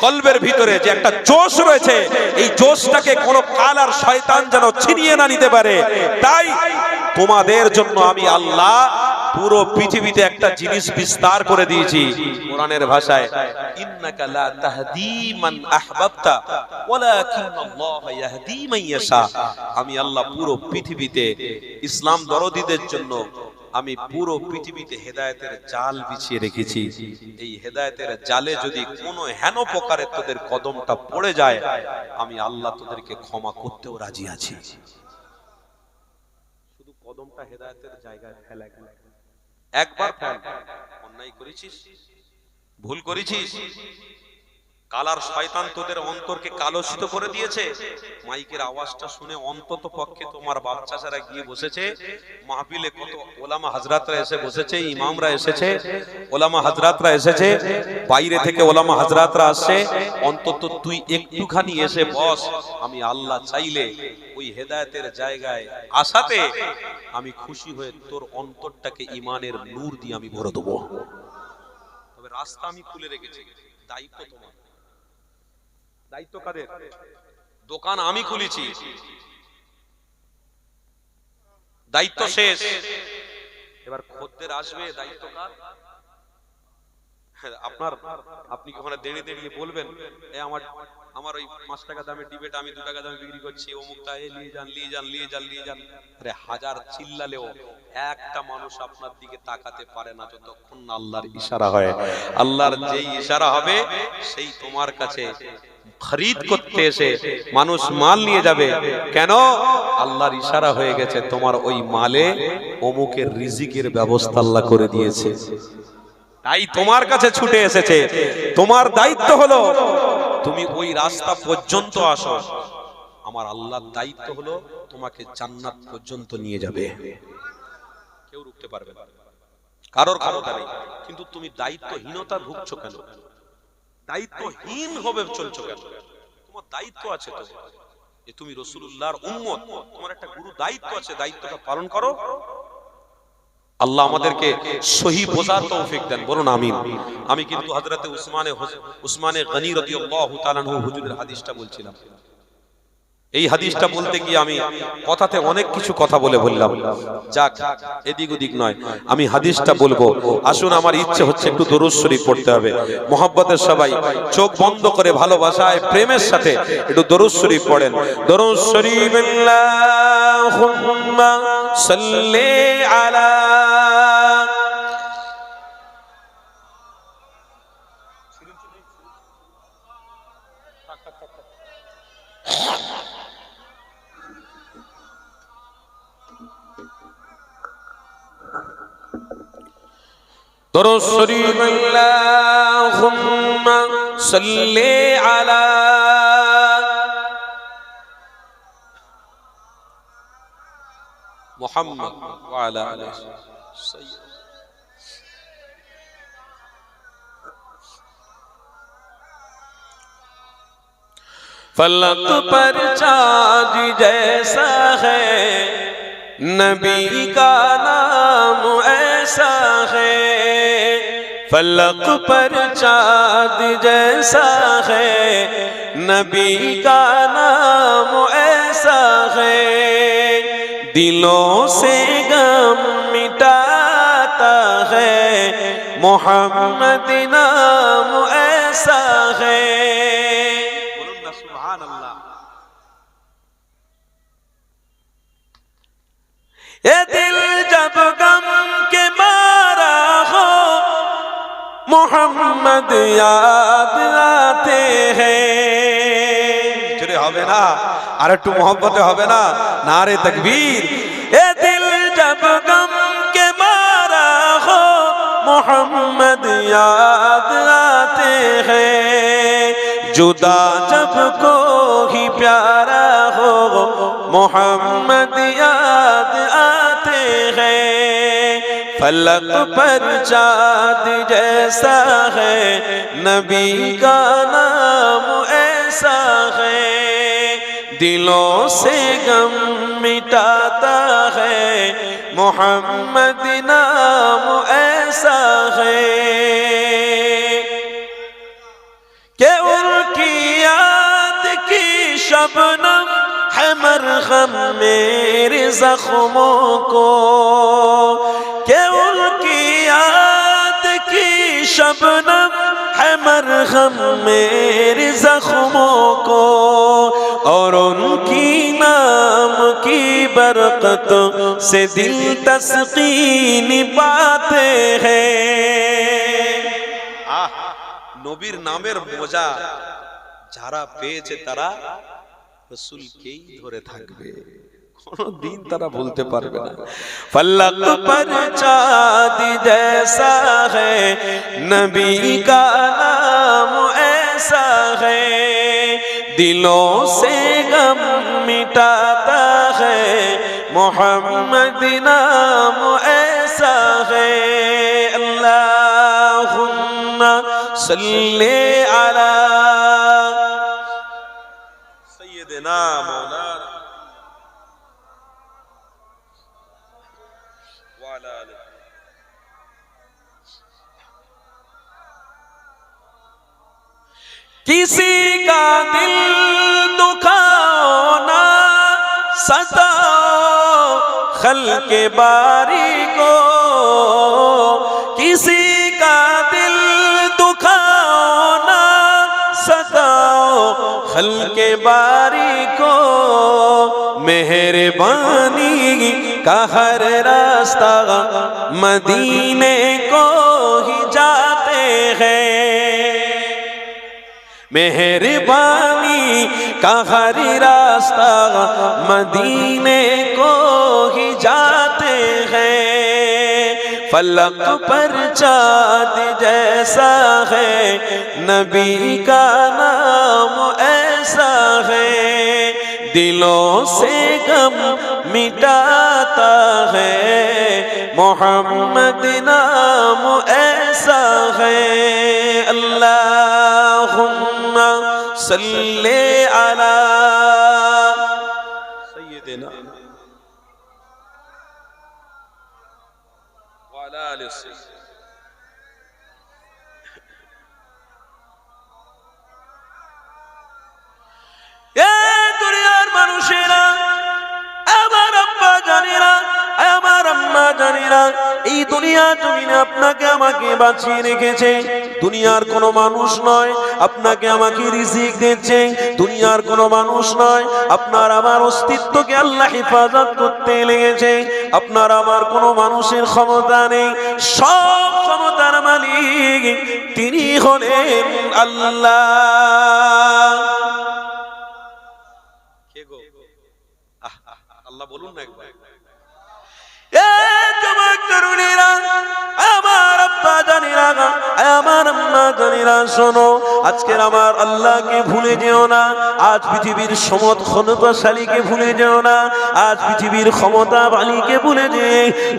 কলবের ভিতরে যে একটা জোশ রয়েছে, এই জোশটাকে কোন কালার শয়তান যেন ছিনিয়ে না নিতে পারে। তাই তোমাদের জন্য আমি আল্লাহ পুরো পৃথিবীতে একটা জিনিস বিস্তার করে দিয়েছি কোরআনের ভাষায়, ইন্নাকা লা তাহদি মান আহবাবতা ওয়ালাকিন্নাল্লাহ ইয়াহদি মান ইয়াশা। আমি আল্লাহ পুরো পৃথিবীতে ইসলাম দরদীদের জন্য আমি পুরো পৃথিবীতে হেদায়েতের জাল বিছিয়ে রেখেছি। এই হেদায়েতের জালে যদি কোনো হেন প্রকারে তোদের কদমটা পড়ে যায়, আমি আল্লাহ তোদেরকে ক্ষমা করতেও রাজি আছি। শুধু কদমটা হেদায়েতের জায়গায় ফেলে গেল, একবার ফেল। অন্যায় করেছিস, ভুল করেছিস, কালার শয়তান তোদের অন্তরকে কালুষিত করে দিয়েছে। মাইকের আওয়াজটা শুনে অন্তত পক্ষে তোমার বাচ্চারা গিয়ে বসেছে মাহফিলে, কত ওলামা হাজরাতরা এসে বসেছে, ইমামরা এসেছে, ওলামা হাজরাতরা এসেছে, বাইরে থেকে ওলামা হাজরাতরা আসছে। অন্তত তুই একটুখানি এসে বস। আমি আল্লাহ চাইলে ওই হেদায়েতের জায়গায় আসাতে আমি খুশি হয়ে তোর অন্তরটাকে ইমানের নূর দিয়ে আমি ভরে দেবো। তবে রাস্তা আমি খুলে রেখেছি, দায়িত্ব তোমার। দায়িত্ব কাদের? দোকান আমি খুলেছি, দায়িত্ব শেষ। এবার খদ্দের আসবে, দায়িত্ব কার? আপনার। আপনি কি ওখানে দাঁড়িয়ে দাঁড়িয়ে বলবেন, আমার ওই 5 টাকা দামে ডিবেট আমি 2 টাকা দামে বিক্রি করছি, অমুকটা নিয়ে যান, নিয়ে যান, নিয়ে যান, নিয়ে যান। আরে হাজার চিল্লালেও একটা মানুষ আপনার দিকে তাকাতে পারে না যতক্ষণ না আল্লাহর ইশারা হয়। আল্লাহর যেই ইশারা হবে, সেই তোমার কাছে খরিদ করতে এসে মানুষ মাল নিয়ে যাবে। কেন? আল্লাহর ইশারা হয়ে গেছে, তোমার ওই মালে অমুকের রিজিকের ব্যবস্থা আল্লাহ করে দিয়েছে, তাই তোমার কাছে ছুটে এসেছে। তোমার দায়িত্ব হলো তুমি ওই রাস্তা পর্যন্ত আসো। আমার আল্লাহর দায়িত্ব হলো তোমাকে জান্নাত পর্যন্ত নিয়ে যাবে। কেউ রুখতে পারবে না, কারোর ক্ষমতা নেই। কিন্তু তুমি দায়িত্বহীনতা ভুগছো কেন? দায়িত্বহীন হবে চলছো কেন? তোমার দায়িত্ব আছে তো, যে তুমি রাসূলুল্লাহর উম্মত, তোমার একটা গুরু দায়িত্ব আছে, দায়িত্বটা পালন করো। আল্লাহ আমাদেরকে সহি বোঝার তৌফিক দেন, বলুন আমিন। আমি কিন্তু হযরতে উসমানে গনি রাদিয়াল্লাহু তাআলা আনহু হুজুরের হাদিসটা বলছিলাম। এই হাদিসটা বলতে গিয়ে আমি কথাতে অনেক কিছু কথা বলে বললাম, যাক এদিক ওদিক নয়, আমি হাদিসটা বলবো। আসুন, আমার ইচ্ছে হচ্ছে একটু দরুদ শরীফ পড়তে হবে। মুহাব্বতের সবাই চোখ বন্ধ করে ভালোবাসায় প্রেমের সাথে একটু দরুদ শরীফ পড়েন। দরুদ শরীফ, আল্লাহুম্মা সাল্লি আলা দরুদ শরীফ, আল্লাহুম্মা সাল্লি আলা মুহাম্মদ ওয়া আলা আলিহি সাইয়্যিদ। फलक पर चाँद जैसा है, नबी का नाम ऐसा है। फलक पर चाँद जैसा है, नबी का नाम ऐसा है। दिलों से गम मिटाता है, मोहम्मद नाम ऐसा है। ये दिल जब गम के मारा हो, मोहम्मद याद না? আর একটু মহব্বতে হবে না? নারে তাকবীর। এ দিল জব গম কে মারা হো मोहम्मद याद आते हैं, जुदा जब कोई प्यारा हो मोहम्मद याद आते हैं। फलक पर चाँद जैसा है नबी का नाम ऐसा है, दिलों से गम मिटाता है मोहम्मद नाम ऐसा है कि उनकी याद की शबनम है मरहम मेरे जख्मों को, कि उनकी याद की शबनम है मरहम मेरे जख्मों को, और उनकी नाम की बरकत से दिल तस्कीन पाते हैं। নবীর নামের মজা যারা পেয়েছে তারা রাসূলকেই ধরে থাকবে, কোনদিন তারা বলতে পারবে না। फलक पर चाँद जैसा है नबी का नाम ऐसा है, दिलों से गम मिटाता है मोहम्मद नाम ऐसा है। अल्लाहुम्मा सल्ली अला सय्यिदिना मौलाना व अला आलिहि। किसी का दिल दुखाओ ना सताओ खल्के बारी को, किसी का दिल दुखाओ ना सताओ खल्के बारी को, मेहरबानी का हर रास्ता मदीने को ही जाते हैं, मेहरबानी का हर रास्ता मदीने को ही जाते हैं। फलक पर चाँद जैसा है नबी का नाम ऐसा है, दिलों से गम मिटाता है मोहम्मद नाम ऐसा है। अल्लाहुम्मा सल्ले अला सय्यिदिना व अला आलिहि। এ দুনিয়ার মানুষেরা, আমার আব্বা জানেরা, আমার আম্মা জানেরা, এই দুনিয়া জমিনে আপনাকে আমাকে বাঁচিয়ে রেখেছে। দুনিয়ার কোনো মানুষ নয় আপনাকে আমাকে রিজিক দিচ্ছে, দুনিয়ার কোনো মানুষ নয় আপনার আমার অস্তিত্বকে আল্লাহ হেফাজত করতে লেগেছে। আপনার আমার কোনো মানুষের ক্ষমতা নেই, সব ক্ষমতার মালিক তিনি হলেন আল্লাহ। কে গো? আল্লাহ বলুন না একবার। এ যুবক তরুণীরা, আমার আব্বা জানেরা, আমার আম্মা জানেরা, শোনো, আজকের আমার আল্লাহকে ভুলে যেও না, আজ পৃথিবীর ক্ষমতাশালীকে ভুলে যেও না, আজ পৃথিবীর ক্ষমতাবালীকে ভুলে যে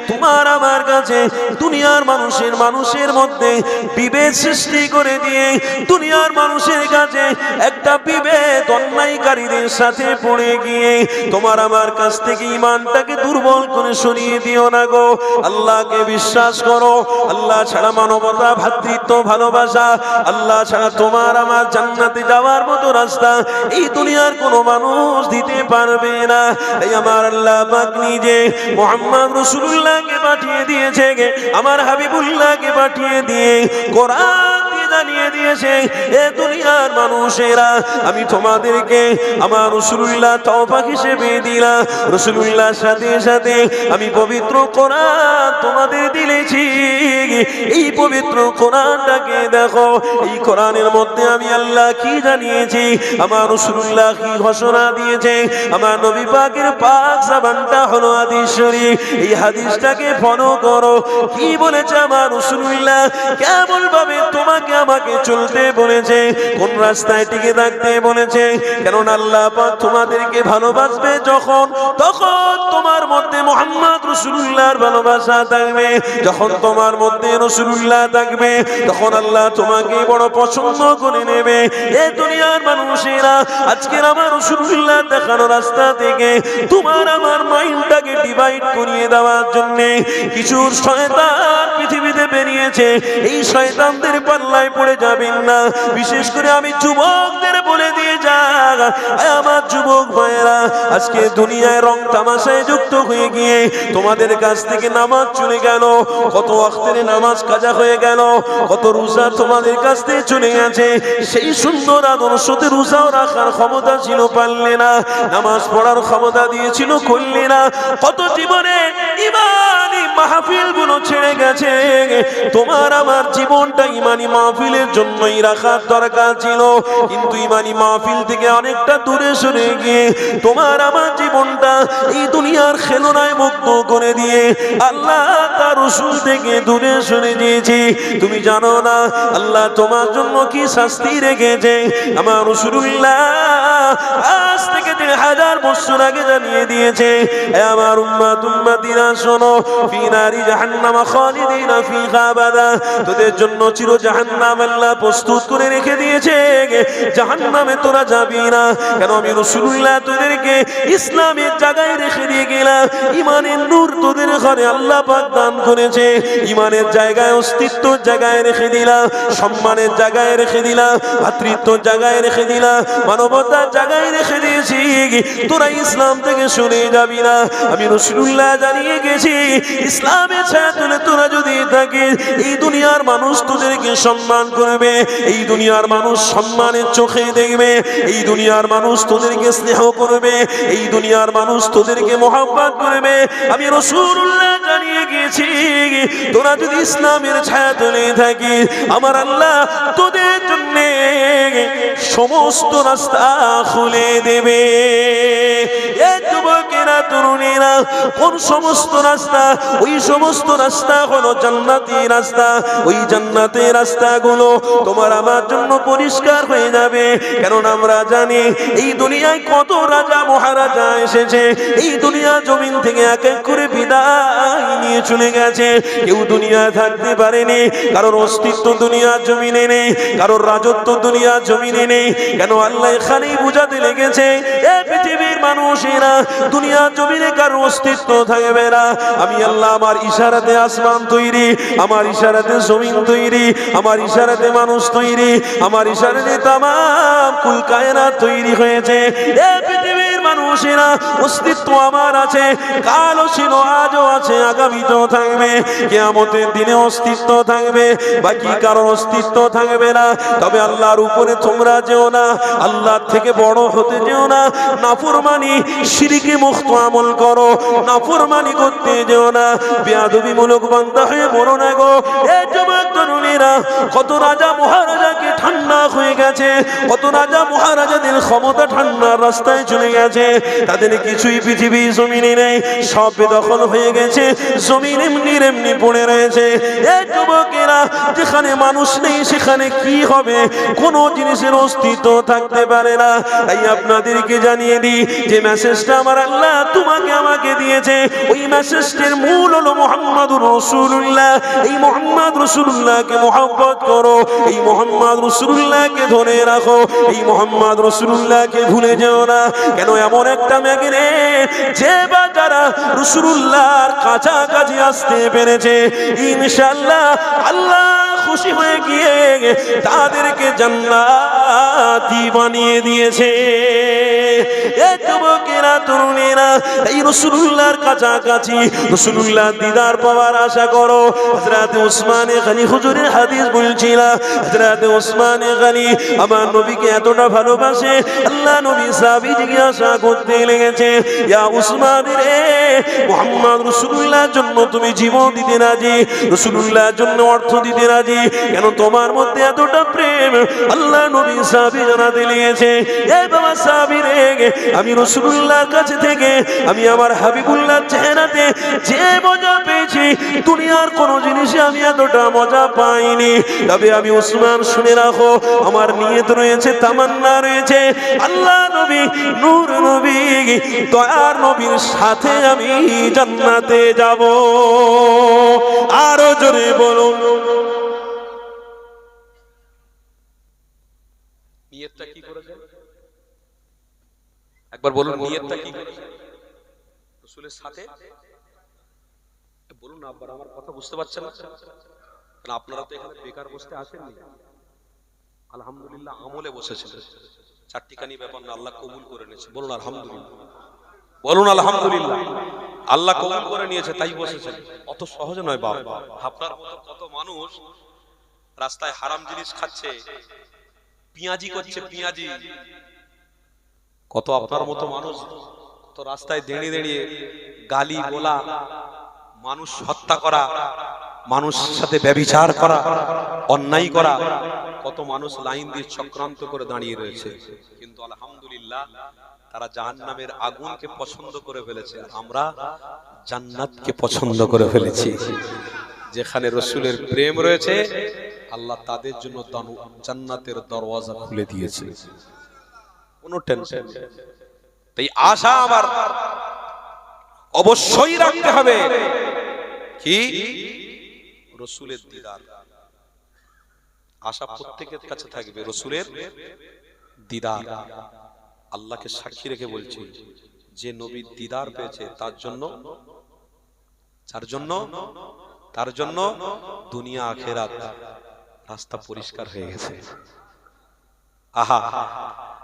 তোমার আমার কাছে দুনিয়ার মানুষের মধ্যে বিভেদ সৃষ্টি করে দিয়ে দুনিয়ার মানুষের কাছে একটা বিভেদ অন্যায়কারীদের সাথে পড়ে গিয়ে তোমার আমার কাছ থেকে ঈমানটাকে দুর্বল করে সরিয়ে দিও না গো। আল্লাহকে বিশ্বাস করো, আল্লাহ ছাড়া মানবতা, ভ্রাতৃত্ব, ভালোবাসা, আল্লাহ ছাড়া তোমার আমার জান্নাতে যাওয়ার মতো রাস্তা এই দুনিয়ার কোনো মানুষ দিতে পারবে না। তাই আমার আল্লাহ পাক নিজে মুহাম্মদ রাসূলুল্লাহকে পাঠিয়ে দিয়েছে, আমার হাবিবুল্লাহকে পাঠিয়ে দিয়ে কোরআন দিয়ে জানিয়ে দিয়েছে, এ দুনিয়ার মানুষেরা আমি তোমাদেরকে আমার রাসূলুল্লাহ তওবা হিসেবে দিলাম। রাসূলুল্লাহর সাথে সাথে আমি পবিত্র কোরআন তোমাদের দিয়েছি। এই পবিত্র কোরআনটাকে দেখো, এই কোরআনের মধ্যে আমি আল্লাহ কি জানিয়েছি, আমার রাসূলুল্লাহ কি ঘোষণা দিয়েছে। আমার নবী পাকের পাক জবানটা হলো হাদিস শরীফ। এই হাদিসটাকে ফলো করো। কি বলেছে আমার রাসূলুল্লাহ, কেমন ভাবে তোমাকে আমাকে চলতে বলেছে, কোন রাস্তায় টিকে থাকতে বলেছে। কারণ আল্লাহ পাক তোমাদেরকে ভালোবাসবে যখন, তখন তোমার মধ্যে মুহাম্মদ রাসূলুল্লাহর ভালোবাসা থাকবে। যখন তোমার মধ্যে রাসূলুল্লাহ থাকবে, তখন আল্লাহ তোমাকে বড় পছন্দ করে নেবে। এই দুনিয়ার মানুষেরা আজকের আমার রাসূলুল্লাহ দেখানো রাস্তা থেকে তোমার আমার মাইন্ডটাকে ডিভাইড করিয়ে দেওয়ার জন্য কিছু শয়তান পৃথিবীতে বেরিয়েছে। এই শয়তানদের পাল্লায় পড়ে যাবেন না। বিশেষ করে আমি যুবকদের বলে দিয়ে যাক, আমার যুবক ভাইয়েরা, আজকে দুনিয়ায় রং তামাশায় যুক্ত হয়ে গিয়ে তোমাদের কাছ থেকে নামাজ চলে গেল, কত ওয়াক্তের নামাজ কাজা হয়ে গেল, কত রোজা তোমাদের কাছ থেকে চলে গেছে। সেই সুন্দর আদর্শতে রোজাও রাখার ক্ষমতা ছিল, পারলে না। নামাজ পড়ার ক্ষমতা দিয়েছিল, করলে না। কত জীবনে ইমানি মাহফিল গুলো ছেড়ে গেছে। তোমার আমার জীবনটা ইমানি মাহফিলের জন্যই রাখার দরকার ছিল, কিন্তু ইমানি মাহফিল থেকে অনেকটা দূরে সরে গিয়ে তোমার আমার জীবনটা এই দুনিয়ার খেলনায় মুক্ত করে দিয়ে আল্লাহ তার রাসূল থেকে দূরে সরে দিয়েছে। তুমি জানো না আল্লাহ তোমার জন্য কি শাস্তি রেখেছে। আমার রাসূলুল্লাহ আজ থেকে 3000 বছর আগে জানিয়ে দিয়েছে, আমার উম্মত উম্মতিরা শোনো, ফি নারি জাহান্নাম খালিদিনা ফিহা আবাদা, তোদের জন্য চির জাহান্নাম আল্লাহ প্রস্তুত করে রেখে দিয়েছে। জাহান্নামে তোরা যাবি না। কেন আমি রাসূলুল্লাহ তোদেরকে ইসলামের জায়গায় রেখে দিয়ে গেলাম। ইমানের নূর তোদের ঘরে আল্লাহ পাক দান করেছে। ইমানের জায়গায়, অস্তিত্বের জায়গায় রেখে দিলাম, সম্মানের জায়গায় রেখে দিলাম, ভাতৃত্বের জায়গায় রেখে দিলাম, মানবতার জায়গায় রেখে দিয়েছি। তোরা ইসলাম থেকে সরে যাবি না। আমি রাসূলুল্লাহ জানিয়ে গেছি, ইসলামের ছায়া তুলে তোরা যদি থাকিস, এই দুনিয়ার মানুষ তোদেরকে সম্মান করবে, এই দুনিয়ার মানুষ সম্মানের চোখে দেখবে, এই দুনিয়ার মানুষ তোদেরকে স্নেহ করবে, এই দুনিয়ার মানুষ তোদেরকে মহব্বত করবে। আমি রাসূলুল্লাহ জানিয়ে গেছি, তোরা যদি ইসলামের ছায়া তুলে থাকিস, আমার আল্লাহ তোদের জন্য সমস্ত রাস্তা খুলে দেবে। এই যুবকেরা, তরুণীরা, কোন সমস্ত রাস্তা? ওই সমস্ত রাস্তা হলো জান্নাতি রাস্তা। ওই জান্নাতের রাস্তাগুলো তোমার আমার জন্য পরিষ্কার হয়ে যাবে। কারণ আমরা জানি এই দুনিয়ায় কত রাজা মহারাজা এসেছে, এই দুনিয়া জমিন থেকে এক এক করে বিদায় নিয়ে চলে গেছে। কেউ দুনিয়া থাকতে পারেনি, কারোর অস্তিত্ব দুনিয়ার জমিনে নেই, কারোর রাজত্ব দুনিয়ার জমিনে নেই। কেন আল্লাহ এখানেই বুঝাতে লেগেছে, এ পৃথিবীর মানুষেরা, দুনিয়ার জমিনে কারোর অস্তিত্ব থাকবে না। আমি আল্লাহ আমার ইশারাতে আসমান তৈরি, আমার ইশারাতে জমিন তৈরি, আমার ইশারাতে মানুষ তৈরি, আমার ইশারাতে তামাম কুল কায়নাত তৈরি হয়েছে। এ পৃথিবীর মানুষেরা, অস্তিত্ব আমার আছে, কালও ছিল, আজও আছে, আগামীতেও থাকবে। কিয়ামতের দিনে অস্তিত্ব থাকবে, বাকি কারোর অস্তিত্ব থাকবে না। তবে আল্লাহর উপরে তোমরা যেও না, আল্লাহর থেকে বড় হতে যেও না। নাফরমানি শিরকে মুক্ত আমল করো, নাফরমানি করতে যেও না, বেয়াদবিমূলক বান্দা হয়ে মরো না গো। এই যুবক তরুণীরা, কত রাজা মহারাজাকে ঠান্ডা হয়ে গেছে, কত রাজা মহারাজাদের ক্ষমতা ঠান্ডার রাস্তায় চলে গেছে। তাদের কিছুই পৃথিবী জমিনে নেই, সব বেদখল হয়ে গেছে, জমিন এমনি এমনি পড়ে রয়েছে। এই যুবকেরা, যেখানে মানুষ নেই সেখানে কি হবে? কোন জিনিসের অস্তিত্ব থাকতে পারে না। তাই আপনাদেরকে জানিয়ে দিই, যে মেসেজটা আমার আল্লাহ তোমাকে আমাকে দিয়েছে, ওই মেসেজটির মূল হলো মুহাম্মাদুর রাসূলুল্লাহ। এই মুহাম্মদ রাসূলুল্লাহকে মহব্বত করো, এই মুহাম্মদ রাসূলুল্লাহকে ধরে রাখো, এই মুহাম্মদ রাসূলুল্লাহকে ভুলে যেও না। কেন এমন একটা ম্যাগনেট, যে বা যারা রাসূলুল্লাহর কাছাকাছি আসতে পেরেছে, ইনশাআল্লাহ আল্লাহ খুশি হয়ে গিয়ে তাদেরকে জান্নাতি বানিয়ে দিয়েছে। এ যুবকেরা, তরুণেরা, এই রাসূলুল্লাহর কাছাকাছি রাসূলুল্লাহর দিদার পাওয়ার আশা করো। হযরত উসমানে গনি হুজুরের হাদিস বলছিল, হযরত উসমানে গনি আমার নবীকে এতটা ভালোবাসে, আল্লাহ নবী সাহাবী জিজ্ঞাসা করতে লেগেছে, ইয়া উসমান রে, মুহাম্মদ রাসূলুল্লাহর জন্য তুমি জীবন দিতে রাজি, রাসূলুল্লাহর জন্য অর্থ দিতে রাজি, কেন তোমার মধ্যে এতটা প্রেম? আল্লাহ নবী সাহাবী জানাতে লেগেছে, এ বাবা সাহাবী রে, আমি রাসূলুল্লাহর কাছে থেকে আমি আমার হাবিবুল্লাহর চেহারাতে যে মজা পেয়েছি, দুনিয়ার কোনো জিনিসে আমি এতটা মজা পাইনি। তবে আমি উসমান, শুনে রাখো, আমার নিয়ত রয়েছে, তামান্না রয়েছে, আল্লাহ নবী, নূর নবী, দয়ার নবীর সাথে আমি জান্নাতে যাব। আরো জোরে বলুন। নিয়তটা কি করেছেন একবার বলুন, নিয়তটা কি করেছেন রাসূলের সাথে? বলুন না আব্বার, আমার কথা বুঝতে পারছেন না? কারণ আপনারা তো এখানে বেকার বসতে আসেননি, আলহামদুলিল্লাহ আমলে বসেছেন। চারটিখানি ব্যাপার না, আল্লাহ কবুল করে নিয়েছে। বলুন আলহামদুলিল্লাহ, বলুন আলহামদুলিল্লাহ, আল্লাহ কবুল করে নিয়েছে তাই বসেছেন। অত সহজ নয় বাবা। আপনার মতো কত মানুষ রাস্তায় হারাম জিনিস খাচ্ছে, পিঁয়াজি করছে, পিঁয়াজি। কত আপনার মতো মানুষ কত রাস্তায় দাঁড়িয়ে দাঁড়িয়ে গালি বলা, মানুষ হত্যা করা, মানুষের সাথে ব্যভিচার করা, অন্যায় করা, কত মানুষ লাইন দিয়ে চক্রান্ত করে দাঁড়িয়ে রয়েছে। কিন্তু আলহামদুলিল্লাহ তারা জাহান্নামের আগুনকে পছন্দ করে ফেলেছে, আমরা জান্নাতকে পছন্দ করে ফেলেছি। যেখানে রাসূলের প্রেম রয়েছে, আল্লাহ তাদের জন্য জান্নাতের দরওয়াজা খুলে দিয়েছে, কোনো টেনশন নেই। তাই আশা আমার অবশ্যই রাখতে হবে, কি? রাসূলের দিদার। আশা প্রত্যেকের কাছে থাকবে, রাসূলের দিদার। আল্লাহকে সাক্ষী রেখে বলছি, যে নবীর দিদার পেয়েছে তার জন্য তার জন্য দুনিয়া আখিরাত রাস্তা পরিষ্কার হয়ে গেছে। আহা,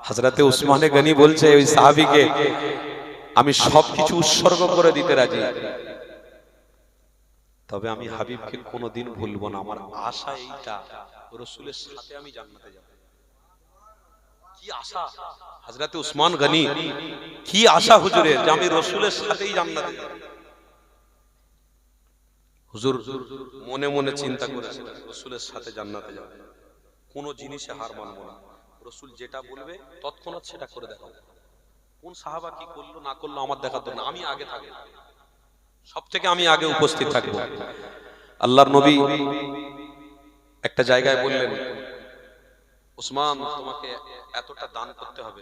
হযরতে উসমানে গনি বলছে ওই সাহাবীকে, আমি সবকিছু উৎসর্গ করে দিতে রাজি, তবে আমি হাবিবকে কোনোদিন ভুলবো না। আমার আশা এইটা, রাসূলের সাথে আমি জান্নাতে যাব। কি আশা হযরতে উসমান গনি, কি আশা হুজুরের, যে আমি রাসূলের সাথেই জান্নাতে যাব। হুজুর মনে মনে চিন্তা করেছিলেন, রাসূলের সাথে জান্নাতে যাব, কোনো জিনিসে হার মানবো না, রাসূল যেটা বলবে তৎক্ষণাৎ সেটা করে দেখাবো। কোন সাহাবা কি করলো না করলো আমার দেখার দরকার না, আমি আগে থাকবো, সব থেকে আমি আগে উপস্থিত থাকবো। আল্লাহর নবী একটা জায়গায় বললেন, উসমান তোমাকে এতটা দান করতে হবে,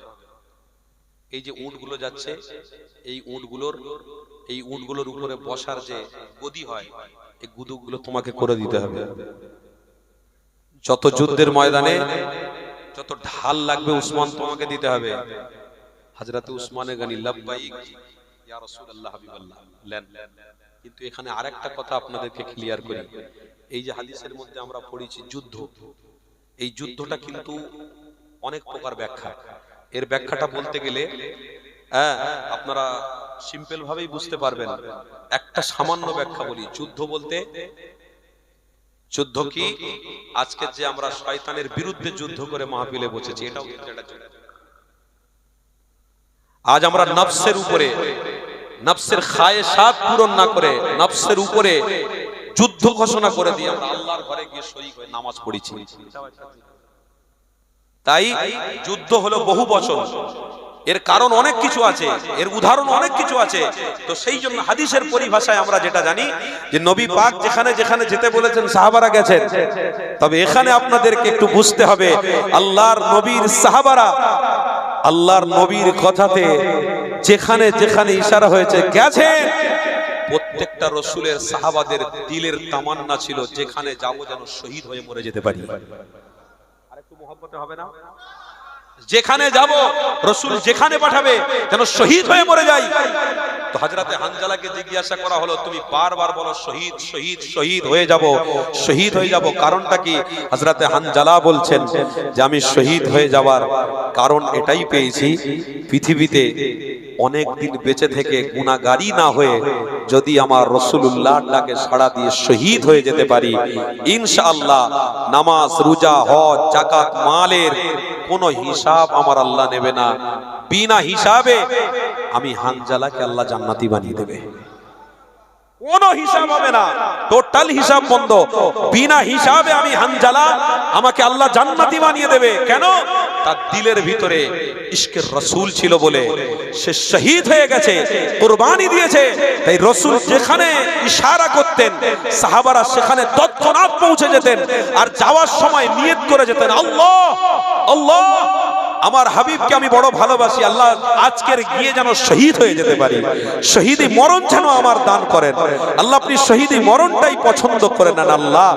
এই যে উটগুলো যাচ্ছে, এই উটগুলোর উপরে বসার যে গদি হয়, এই গুদুগুলো তোমাকে করে দিতে হবে। যত যুদ্ধের ময়দানে যত ঢাল লাগবে উসমান তোমাকে দিতে হবে। হযরত উসমানে গনি লাব্বাইক ইয়া রাসূলুল্লাহ হাবিবাল্লাহ লেন। কিন্তু এখানে আরেকটা কথা আপনাদেরকে ক্লিয়ার করি, এই যে হাদিসের মধ্যে আমরা পড়েছি যুদ্ধ, এই যুদ্ধটা কিন্তু অনেক প্রকার ব্যাখ্যা। এর ব্যাখ্যাটা বলতে গেলে আপনারা সিম্পল ভাবেই বুঝতে পারবেন। একটা সামান্য ব্যাখ্যা বলি, যুদ্ধ বলতে, যুদ্ধ কি? আজকে যে আমরা শয়তানের বিরুদ্ধে যুদ্ধ করে মাহফিলে বসেছি, এটাও কিন্তু একটা যুদ্ধ। আজ আমরা নফসের উপরে, নফসের খায়েশাত পূরণ না করে নফসের উপরে যুদ্ধ ঘোষণা করে দিয়ে আমরা আল্লাহর ঘরে গিয়ে শরীক হয়ে নামাজ পড়েছি। তাই যুদ্ধ হলো বহু বচন, এর কারণ অনেক কিছু আছে, এর উদাহরণ অনেক কিছু আছে। তো সেই জন্য হাদিসের পরিভাষায় আমরা যেটা জানি যে নবী পাক যেখানে যেখানে যেতে বলেছেন সাহাবারা গেছেন। তবে এখানে আপনাদেরকে একটু বুঝতে হবে, আল্লাহর নবীর সাহাবারা আল্লাহর নবীর কথাতে যেখানে যেখানে ইশারা হয়েছে গেছেন। প্রত্যেকটা রাসূলের সাহাবাদের দিলের তামান্না ছিল, যেখানে যাব যেন শহীদ হয়ে মরে যেতে পারি। আরেকটু মহব্বতে হবে না? যেখানে যাব রাসূল যেখানে পাঠাবে যেন শহীদ হয়ে মরে যাই। তো হযরতে হানজালাকে জিজ্ঞাসা করা হলো, তুমি বারবার বলো শহীদ শহীদ শহীদ হয়ে যাব, শহীদ হয়ে যাব, কারণটা কি? হযরতে হানজালা বলছেন যে আমি শহীদ হয়ে যাওয়ার কারণ এটাই পেয়েছি, পৃথিবীতে অনেক দিন বেঁচে থেকে গুনাহগারী না হয়ে যদি আমার রাসূলুল্লাহর ডাকে সাড়া দিয়ে শহীদ হয়ে যেতে পারি, ইনশাআল্লাহ নামাজ রোজা হজ যাকাত মালের কোনো হিসাব আমার আল্লাহ নেবে না। বিনা হিসাবে আমি হানজালাকে আল্লাহ জান্নাতি বানিয়ে দেবে। কোনো হিসাব হবে না, টোটাল হিসাব বন্ধ। বিনা হিসাবে আমি হানজালা, আমাকে আল্লাহ জান্নাতি বানিয়ে দেবে। কেন? তার দিলের ভিতরে ইশকের রাসূল ছিল বলে সে শহীদ হয়ে গেছে, কুরবানি দিয়েছে। তাই রাসূল যেখানে ইশারা করতেন সাহাবারা সেখানে তৎক্ষণাৎ পৌঁছে যেতেন, আর যাওয়ার সময় নিয়ত করে যেতেন, আল্লাহ আল্লাহ আমার হাবিবকে আমি বড় ভালোবাসি, আল্লাহ আজকের গিয়ে যেন শহীদ হয়ে যেতে পারি, শহীদি মরণ যেন আমার দান করেন আল্লাহ, আপনি শহীদি মরণটাই পছন্দ করে নেন আল্লাহ।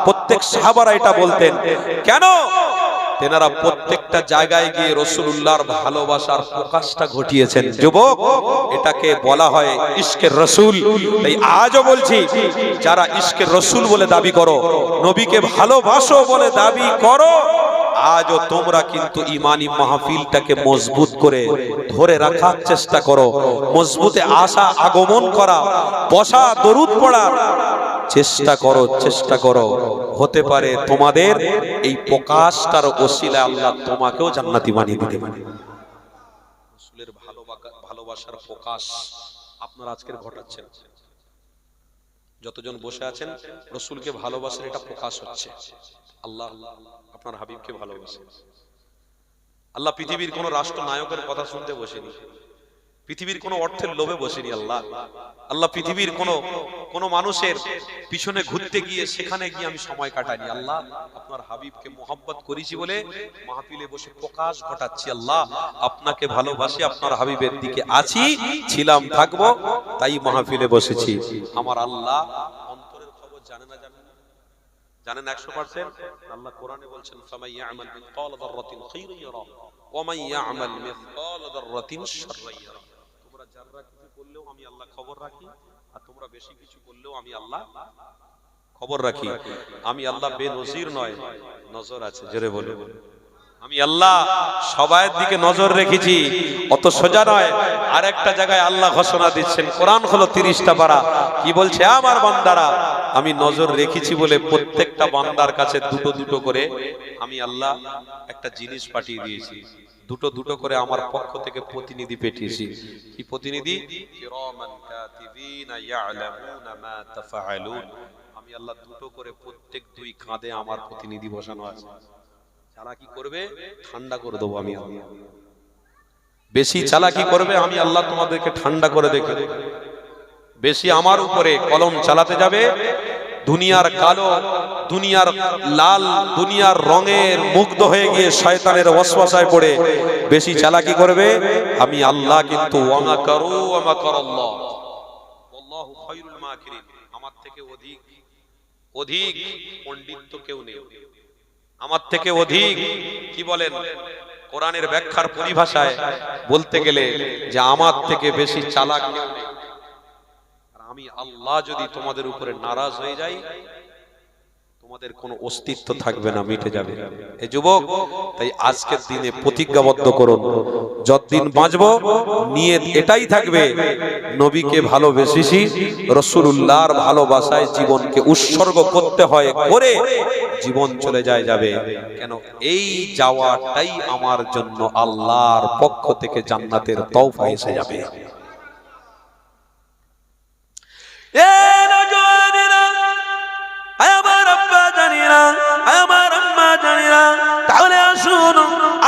প্রত্যেক সাহাবারা এটা বলতেন। কেন? তেনারা প্রত্যেকটা জায়গায় গিয়ে রাসূলুল্লাহর ভালোবাসার প্রকাশটা ঘটিয়েছেন। যুবক, এটাকে বলা হয় ইশকের রাসূল। তাই আজও বলছি, যারা ইশকের রাসূল বলে দাবি করো, নবীকে ভালোবাসো বলে দাবি করো, আজও তোমরা কিন্তু ইমানি মাহফিলটাকে মজবুত করে ধরে রাখার চেষ্টা করো, মজবুতে আসা আগমন করা, বসা দরুদ পড়ার চেষ্টা করো, চেষ্টা করো। হতে পারে তোমাদের এই প্রকাশটার ওসিলায় আল্লাহ তোমাকেও জান্নাতি বানিয়ে দিতে পারে। রাসূলের ভালোবাসার প্রকাশ আপনারা আজকের ঘটাচ্ছেন। যতজন বসে আছেন রাসূলকে ভালোবাসার এটা প্রকাশ হচ্ছে। আল্লাহ আপনার হাবিবকে ভালোবাসে। আল্লাহ পৃথিবীর কোন রাষ্ট্র নায়কের কথা শুনতে বসেনি, পৃথিবীর কোন অর্থের লোভে বসেনি। আল্লাহ আল্লাহ পৃথিবীর কোন মানুষের পিছনে ঘুরতে গিয়ে সেখানে গিয়ে আমি সময় কাটাইনি। আল্লাহ আপনার হাবিবকে মোহাব্বত করেছি বলে মাহফিলে বসে প্রকাশ ঘটাচ্ছি। আল্লাহ আপনাকে ভালোবাসি, আপনার হাবিবের দিকে আছি, ছিলাম, থাকবো, তাই মাহফিলে বসেছি। আমার আল্লাহ অন্তরের খবর জানে না, জানেন 100%। আল্লাহ কোরআনে বলছেন, ফামাই ইয়ামাল মিসকাল যাররাতিন খায়রান ইয়ারা ওয়া মান ইয়ামাল মিসকাল যাররাতিন শাররান ইয়ারা। তোমরা যারা কিছু করলেও আমি আল্লাহ খবর রাখি, আর তোমরা বেশি কিছু করলেও আমি আল্লাহ খবর রাখি। আমি আল্লাহ বেনজির নয়, নজর আছে। জোরে বলে আমি আল্লাহ সবার দিকে নজর রেখেছি, অত সোজা নয়। আর একটা জায়গায় আল্লাহ ঘোষণা দিচ্ছেন, কোরআন হলো 30টা পারা, কি বলছে? আমার বান্দারা আমি নজর রেখেছি বলে প্রত্যেকটা বান্দার কাছে দুটো দুটো করে আমি আল্লাহ একটা জিনিস পাঠিয়ে দিয়েছি। দুটো দুটো করে আমার পক্ষ থেকে প্রতিনিধি পাঠিয়েছি। কি প্রতিনিধি? কিরামান কাতিবিনা ইয়ালামুনা মা তাফআলুন। আমি আল্লাহ দুটো করে প্রত্যেক দুই কাঁধে আমার প্রতিনিধি বসানো আছে। চালাকি করবে ঠান্ডা করে দেবো আমি আল্লাহ। বেশি চালাকি করবে আমি আল্লাহ তোমাদেরকে ঠান্ডা করে দেখে দেব। বেশি আমার উপরে কলম চালাতে যাবে, দুনিয়ার কালো, দুনিয়ার লাল, দুনিয়ার রঙের মুগ্ধ হয়ে গিয়ে শয়তানের ওয়াসওয়াসায় পড়ে বেশি চালাকি করবে, আমি আল্লাহ কিন্তু ওয়ামা করু ওয়ামা করাল্লাহ আল্লাহু খায়রুল মাকিরিন। আমার থেকে অধিক পণ্ডিত কেউ নেই, আমার থেকে অধিক কি বলেন কোরআনের ব্যাখ্যার পরিভাষায় বলতে গেলে যে আমার থেকে বেশি চালাক কেউ নেই। আর আমি আল্লাহ যদি তোমাদের উপরে নারাজ হয়ে যাই, তোমাদের কোনো অস্তিত্ব থাকবে না, মিটে যাবে। এই যুবক, তাই আজকের দিনে প্রতিজ্ঞাবদ্ধ করুন, যতদিন বাঁচবো নিয়ত এটাই থাকবে, নবীকে ভালোবেসেছি, রাসূলুল্লাহর ভালোবাসায় জীবনকে উৎসর্গ করতে হয়, করে জীবন চলে যায় যাবে। কেন? এই যাওয়াটাই আমার জন্য আল্লাহর পক্ষ থেকে জান্নাতের তওফা এসে যাবে। তাহলে আসুন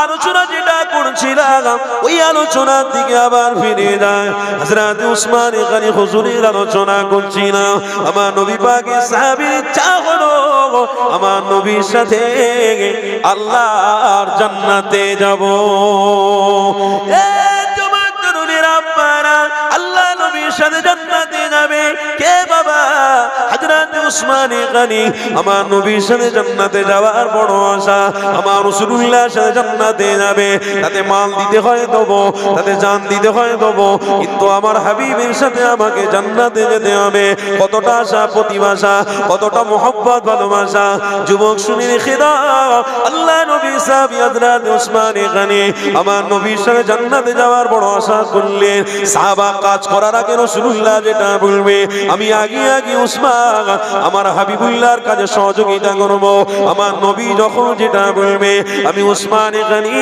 আলোচনা যেটা করছিলাম ওই আলোচনার দিকে আবার ফিরে যায়। হযরত উসমান গনি হুজুরের আলোচনা করছিলাম। আমার নবী পাকের সাহাবীর ইচ্ছা হলো আমার নবীর সাথে আল্লাহর জান্নাতে যাব। আল্লাহ নবীর সাথে জান্নাতে যাবে কে বাবা? হযরত উসমান গনি। আমার নবীর সাথে জান্নাতে যাওয়ার বড় আশা, আমার রাসূলুল্লাহর সাথে জান্নাতে যাবে, তাতে মাল দিতে হয় দেবো, তাতে জান দিতে হয় দেবো, কিন্তু আমার হাবিবের সাথে আমাকে জান্নাতে যেতে হবে। কতটা আশা, প্রতিভাষা, কতটা মোহব্বত, ভালোবাসা। যুবক শুনে রেখে দাও, আল্লাহ নবী সাহাবী হযরত উসমান গনি আমার নবীর সাথে জান্নাতে যাওয়ার বড় আশা করলেন। সাহাবা কাজ করার আগে রাসূলুল্লাহ যেটা বলবে, আমি আগে আগে উসমান আমার হাবিবুল্লাহর কাজে সহযোগিতা করব। আমার নবী যখন যেটা বলবে, আমি উসমান গনি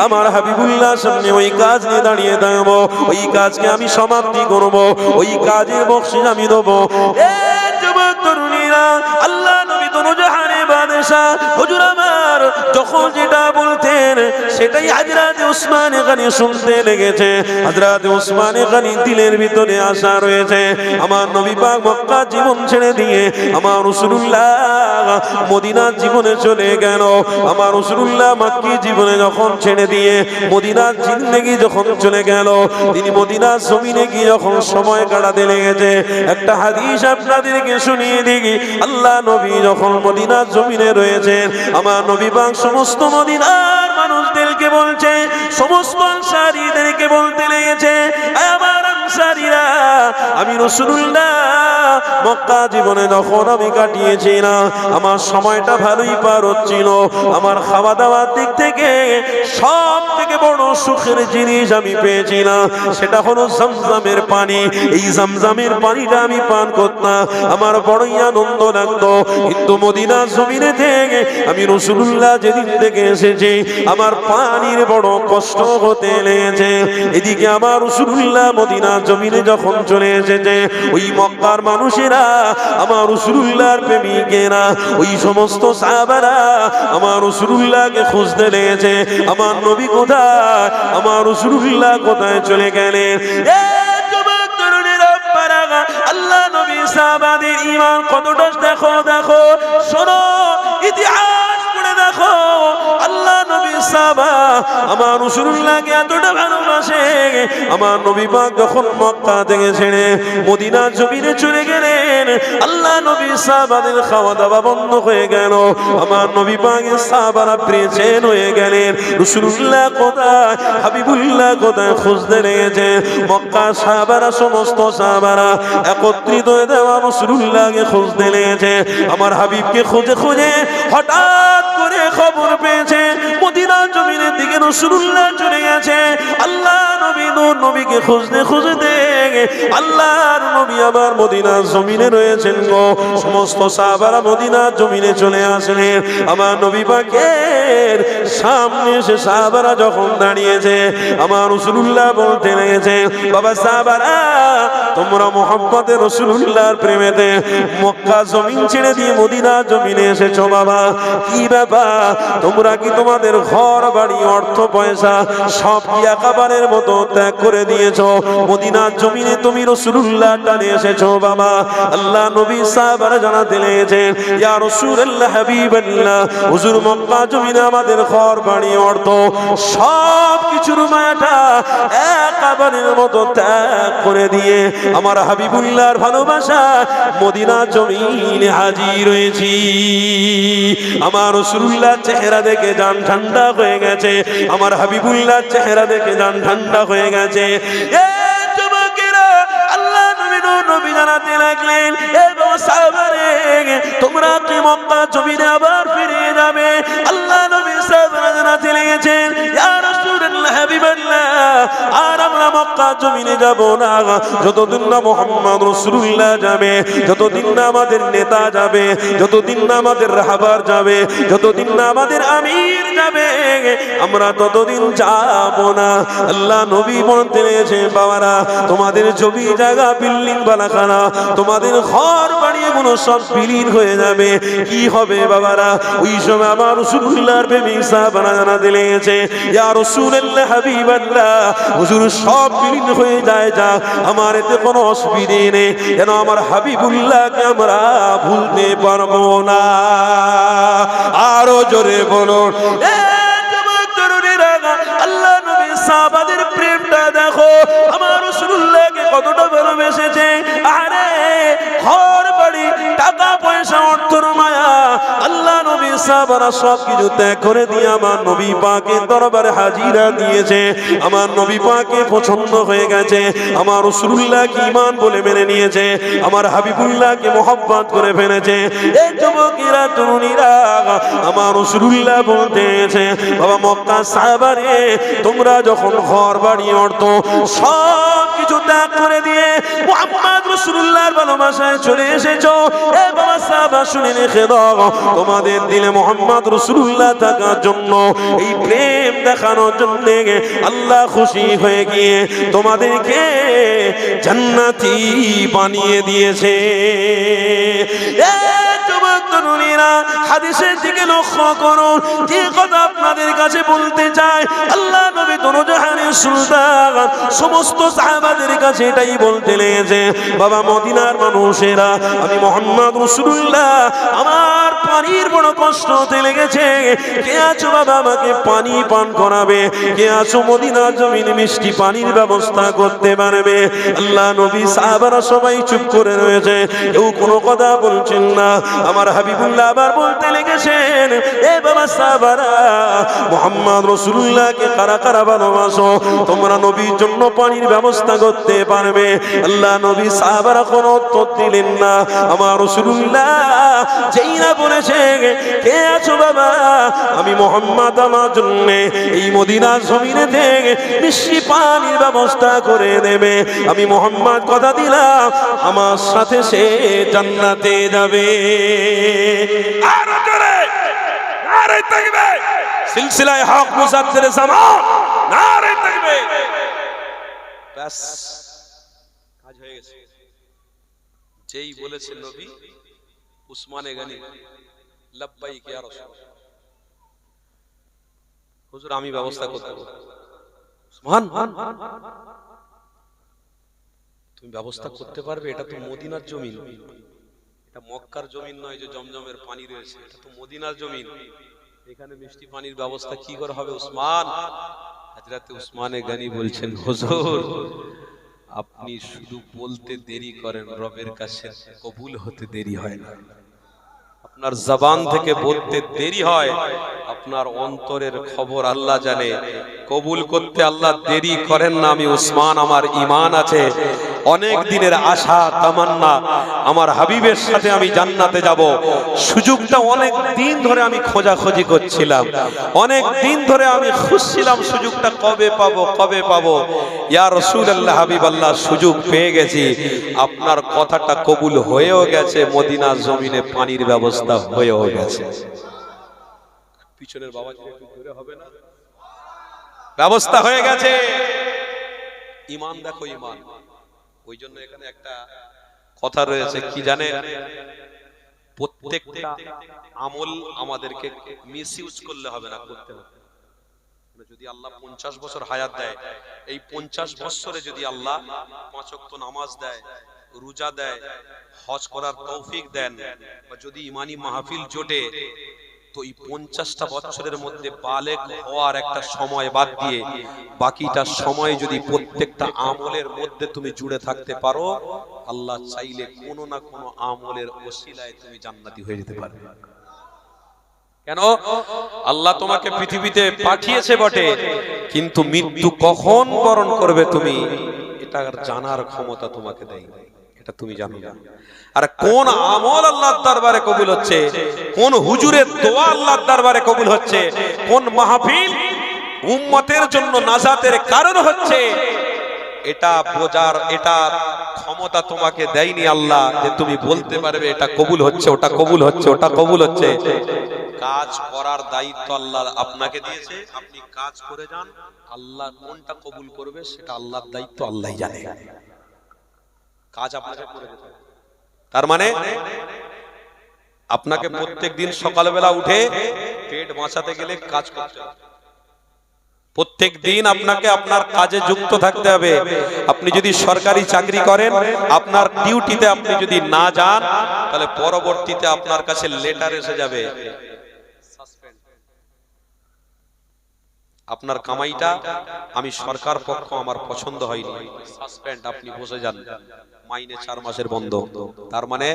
আমার হাবিবুল্লাহর সামনে ওই কাজ নিয়ে দাঁড়িয়ে থাকবো, ওই কাজকে আমি সমাপ্তি করব, ওই কাজের বকশিশ আমি দেবো। যুবক তরুণীরা, আল্লাহ নবী তো জাহানের বাদশাহ, হুজুর আমার যখন যেটা বলতেন সেটাই হযরত উসমান গনি শুনতে লেগেছে। হযরত উসমান গনি দিলের ভিতরে আশা রয়েছে, আমার নবী পাক মক্কা জীবন ছেড়ে দিয়ে আমার রাসূলুল্লাহ মদিনার জীবনে চলে গেল। আমার রাসূলুল্লাহ মক্কি জীবনে যখন ছেড়ে দিয়ে মদিনার জিন্দেগি যখন চলে গেল, তিনি মদিনার জমিনে গিয়ে যখন সময় কাটাতে লেগেছে। একটা হাদিস আপনাদেরকে শুনিয়ে দিই, আল্লাহ নবী যখন মদিনার জমিনে রয়েছেন, আমার নবী পাক সমস্ত মদিনার মানুষদেরকে বলছে, সমস্ত আনসারীদেরকে বলতে লেগেছে, আমার আনসারীরা, আমি রাসূলুল্লাহ মক্কা জীবনে যখন আমি কাটিয়েছি না, আমার সময়টা ভালোই পার হচ্ছিল। আমার খাওয়া দাওয়ার দিক থেকে সব থেকে বড় সুখের জিনিস আমি পেয়েছিলাম, সেটা হলো জমজমের পানি। এই জমজমের পানিটা আমি পান করতাম, আমার বড়ই আনন্দ লাগতো। কিন্তু মদিনার জমিনে থেকে আমি রাসূলুল্লাহ যেদিন থেকে এসেছি, আমার পানির বড় কষ্ট হতে লেগেছে। এদিকে আমার রাসূলুল্লাহ মদিনার জমিনে যখন চলে এসেছে, ওই মক্কার মানুষেরা, আমার রাসূলুল্লাহর প্রেমিকেরা, ওই সমস্ত সাহাবারা আমার রাসূলুল্লাহকে খুঁজতে লেগেছে, আমার নবী কোথায়, আমার রাসূলুল্লাহ কোথায় চলে গেলেন। আল্লাহ নবী সাহাবাদের ঈমান কতটা দেখো, দেখো, শোনো, ইতিহাস পড়ে দেখো। আল্লাহ নবী সাহাবা আমার রাসূলুল্লাহকে এতটা ভালোবাসে, আমার নবী পাক যখন মক্কা থেকে ছেড়ে মদিনার জমিনে চলে গেলেন, আল্লাহ নবী সাহাবাদের খাওয়া দাওয়া বন্ধ হয়ে গেল। আমার নবী পাকের সাহাবারা বেচেন হয়ে গেলেন, রাসূলুল্লাহ কোথায়, হাবিবুল্লাহ কোথায় খুঁজতে লেগেছে। মক্কা সাহাবারা, সমস্ত সাহাবারা একত্রিত হয়ে দেওয়া রাসূলুল্লাহকে খুঁজতে লেগেছে। আমার হাবিবকে খুঁজে খুঁজে হঠাৎ করে খবর পেয়েছে মদিনার জমিনের দিকে রাসূলুল্লাহ চলে গেছে। আল্লাহ নবী নূর নবীকে খুঁজতে খুঁজতে আল্লাহর নবী আবার মদিনার জমিনে রয়েছেন গো। সমস্ত সাহাবারা মদিনার জমিনে চলে আসলেন। আমার নবী পাকের সামনে এসে সাহাবারা যখন দাঁড়িয়েছে, আমার রাসূলুল্লাহ বলতে লেগেছে, বাবা সাহাবারা, তোমরা মুহাম্মদে রাসূলুল্লাহর প্রেমেতে মক্কা জমিন ছেড়ে দিয়ে মদিনা জমিনে এসেছো। বাবা কি ব্যাপার, তোমরা কি তোমাদের ঘর বাড়ি অর্থ পয়সা সব কি একেবারের মতো ত্যাগ করে দিয়েছো, মদিনার জমিনে তুমি রাসূলুল্লাহ টানে এসেছো? বাবা আল্লাহ নবী সাহাবারা জানাতে লেগেছেন, ইয়া রাসূলুল্লাহ, হাবিবাল্লাহ, হুজুর মক্কা জমিনে আমাদের ঘর বাড়ি অর্থ সব কিছুর মায়াটা একেবারের মতো ত্যাগ করে দিয়ে আমার হাবিবুল্লাহর ভালোবাসা মদিনা জমিনে হাজির হয়েছি। আমার রাসূলুল্লাহ চেহারা দেখে জান ঠান্ডা হয়ে গেছে, আমার হাবিবুল্লাহ চেহারা দেখে জান ঠান্ডা হয়ে গেছে। আল্লাহ নবী জানাতে লাগলেন, এবং সাহাবারে, তোমরা কি মক্কা জমিনে আবার ফিরে যাবে? আল্লাহ নবী সাহাবারা জানাতে লেগেছেন, ইয়া রাসূলুল্লাহ, হাবিবাল্লাহ, আর আমরা মক্কা জমিনে যাব না যতদিন না মুহাম্মদ রাসূলুল্লাহ যাবে, যতদিন না আমাদের নেতা যাবে, যতদিন না আমাদের রাহবার যাবে, যতদিন না আমাদের আমির যাবে, আমরা ততদিন যাব না। আল্লাহ নবী বলতে লেগেছে, বাবারা, তোমাদের জমি জায়গা বিল্ডিং বানাখানা, তোমাদের ঘর বাড়ি এগুলো সব বিলীন হয়ে যাবে। কি হবে বাবারা? ওই সময় আমার রাসূলুল্লাহর প্রেমিক সাহাবারা জানাতে লেগেছে, ইয়া রাসূলুল্লাহ, হাবিবাল্লাহ, হুজুর সব বিলীন হয়ে যায়, যা আমার এতে কোনো অসুবিধে নেই, যেন আমার হাবিবুল্লাহকে আমরা ভুলতে পারবো না। আরো জোরে বলুন, আল্লাহ নবী সাহাবাদের প্রেমটা দেখো। আমার রাসূলুল্লাহকে কতটা ভালোবেসেছে। আরে ঘর বাড়ি টাকা পয়সা অর্থর মায়া আল্লাহ নবী সাহাবারা সব কিছু ত্যাগ করে দিয়ে আমার নবী পাকের দরবারে হাজিরা দিয়েছে। আমার নবী পাকে পছন্দ হয়ে গেছে, আমার রাসূলুল্লাহকে ঈমান বলে মেনে নিয়েছে, আমার হাবিবুল্লাহকে মহব্বত করে ফেলেছে। এই যুবকেরা তরুণীরা আমার রাসূলুল্লাহ বলতেছে, বাবা মক্কা সাহাবারে তোমরা যখন ঘর বাড়ি অর্থ সব কিছু ত্যাগ করে দিয়ে মুহাম্মদ রাসূলুল্লাহর ভালোবাসায় চলে এসেছো, এ বাবা সাহাবা শুনে রেখে দাও, তোমাদের দিলে মুহাম্মদ রাসূলুল্লাহ থাকার জন্য, এই প্রেম দেখানোর জন্য আল্লাহ খুশি হয়ে গিয়ে তোমাদেরকে জান্নাতি বানিয়ে দিয়েছে। এ যুবক তরুণীরা হাদিসের দিকে লক্ষ্য করুন, যে কথা আপনাদের কাছে বলতে চাই, আল্লাহ নবী দোনো জাহানের সুলতান সমস্ত সাহাবাদের কাছে এটাই বলতে লেগেছে, বাবা মদিনার মানুষেরা, আমি মুহাম্মদ রাসূলুল্লাহ আমার পানির বড় কষ্ট হতে লেগেছে, কে আছো বাবা আমাকে পানি পান করাবে, কে আছো মদিনার জমিনে মিষ্টি পানির ব্যবস্থা করতে পারবে। আল্লাহ নবী সাহাবারা সবাই চুপ করে রয়েছে, কেউ কোনো কথা বলছেন না। আমার হাবিবুল্লাহ আবার বলতে লেগেছেন, এ বাবা সাহাবারা মুহাম্মদ রাসূলুল্লাহকে কারা কারা ভালোবাসো, তোমরা নবীর জন্য পানির ব্যবস্থা করতে পারবে। আল্লাহ নবী সাহাবারা কোনো উত্তর দিলেন না। আমার রাসূলুল্লাহ যেই না বলেছে, কে আছো বাবা আমি মুহাম্মদ আমার জন্য এই মদিনার জমিনে থেকে মিষ্টি পানির ব্যবস্থা করে দেবে, আমি মুহাম্মদ কথা দিলাম আমার সাথে সে জান্নাতে যাবে। আর জোরে নারে তাকবীর, সিলসিলায়ে হক মুজাদ্দিদ জামান, নারে তাকবীর। ব্যাস কাজ হয়ে গেছে। যেই বলেছে নবী উসমানে গনি লব্বাইক ইয়া রাসূল, হুজুর আমি ব্যবস্থা করতে পারবো। উসমান তুমি ব্যবস্থা করতে পারবে? এটা তো মদিনার জমিন, এটা মক্কার জমিন নয় যে জমজমের পানি রয়েছে, এটা তো মদিনার জমিন, এখানে মিষ্টি পানির ব্যবস্থা কি করে হবে উসমান? হযরত উসমানে গনি বলছেন, হুজুর আপনি শুধু বলতে দেরি করেন, রবের কাছে কবুল হতে দেরি হয় না। আপনার জবান থেকে বলতে দেরি হয়, আপনার অন্তরের খবর আল্লাহ জানে, কবুল করতে আল্লাহ দেরি করেন না। আমি উসমান, আমার ঈমান আছে, অনেক দিনের আশা তামান্না, আমার হাবিবের সাথে আমি জান্নাতে যাব, সুযোগটা অনেক দিন ধরে আমি খোঁজাখুঁজি করছিলাম, অনেক দিন ধরে আমি খুঁজছিলাম সুযোগটা কবে পাবো কবে পাবো। ইয়া রাসূলুল্লাহ হাবিবাল্লাহ সুযোগ পেয়ে গেছি, আপনার কথাটা কবুল হয়েও গেছে, মদিনার জমিনে পানির ব্যবস্থা হয়েও গেছে। পিছনের বাবা একটু দূরে হবে না, ব্যবস্থা হয়ে গেছে। ঈমান দেখো, ঈমান। ওই জন্য এখানে একটা কথা রয়েছে, কি জানেন, প্রত্যেকটা আমল আমাদেরকে মিসইউজ করলে হবে না, করতে হবে। যদি আল্লাহ 50 বছর হায়াত দেয়, এই 50 বছরে যদি আল্লাহ 5 ওয়াক্ত নামাজ দেয়, রোজা দেয়, হজ করার তৌফিক দেন, বা যদি ঈমানি মাহফিল জোটে, তো এই 50টা বছরের মধ্যে বালেগ হওয়ার একটা সময় বাদ দিয়ে বাকিটা সময় যদি প্রত্যেকটা আমলের মধ্যে তুমি জুড়ে থাকতে পারো, আল্লাহ চাইলে কোনো না কোনো আমলের ওসিলায় তুমি জান্নাতি হয়ে যেতে পারবে। কেন? আল্লাহ তোমাকে পৃথিবীতে পাঠিয়েছে বটে, কিন্তু মৃত্যু কখন বরণ করবে তুমি এটা জানার ক্ষমতা তোমাকে দেয়নি, এটা তুমি জানো না। আর কোন আমল আল্লাহর দরবারে কবুল হচ্ছে, কোন হুজুরের দোয়া আল্লাহর দরবারে কবুল হচ্ছে, কোন মাহফিল উম্মতের জন্য নাজাতের কারণ হচ্ছে, এটা বোঝার এটা ক্ষমতা তোমাকে দেয়নি আল্লাহ, যে তুমি বলতে পারবে এটা কবুল হচ্ছে, ওটা কবুল হচ্ছে, ওটা কবুল হচ্ছে। কাজ করার দায়িত্ব আল্লাহ আপনাকে দিয়েছে, আপনি কাজ করে যান, আল্লাহ কোনটা কবুল করবে সেটা আল্লাহর দায়িত্ব, আল্লাহই জানে। কাজ আপনাকে করে যেতে হবে। তার মানে আপনাকে প্রত্যেকদিন সকালবেলা উঠে পেট বাঁচাতে গেলে কাজ করতে হবে, প্রত্যেক দিন আপনাকে আপনার কাজে যুক্ত থাকতে হবে। আপনি যদি সরকারি চাকরি করেন, আপনার ডিউটিতে আপনি যদি না যান, তাহলে পরবর্তীতে আপনার কাছে লেটার এসে যাবে আপনার কামাইটা আমি সরকার পক্ষ আমার পছন্দ হয়নি, সাসপেন্ড, আপনি বসে যান, মাইনে 4 মাসের বন্ধ। তার মানে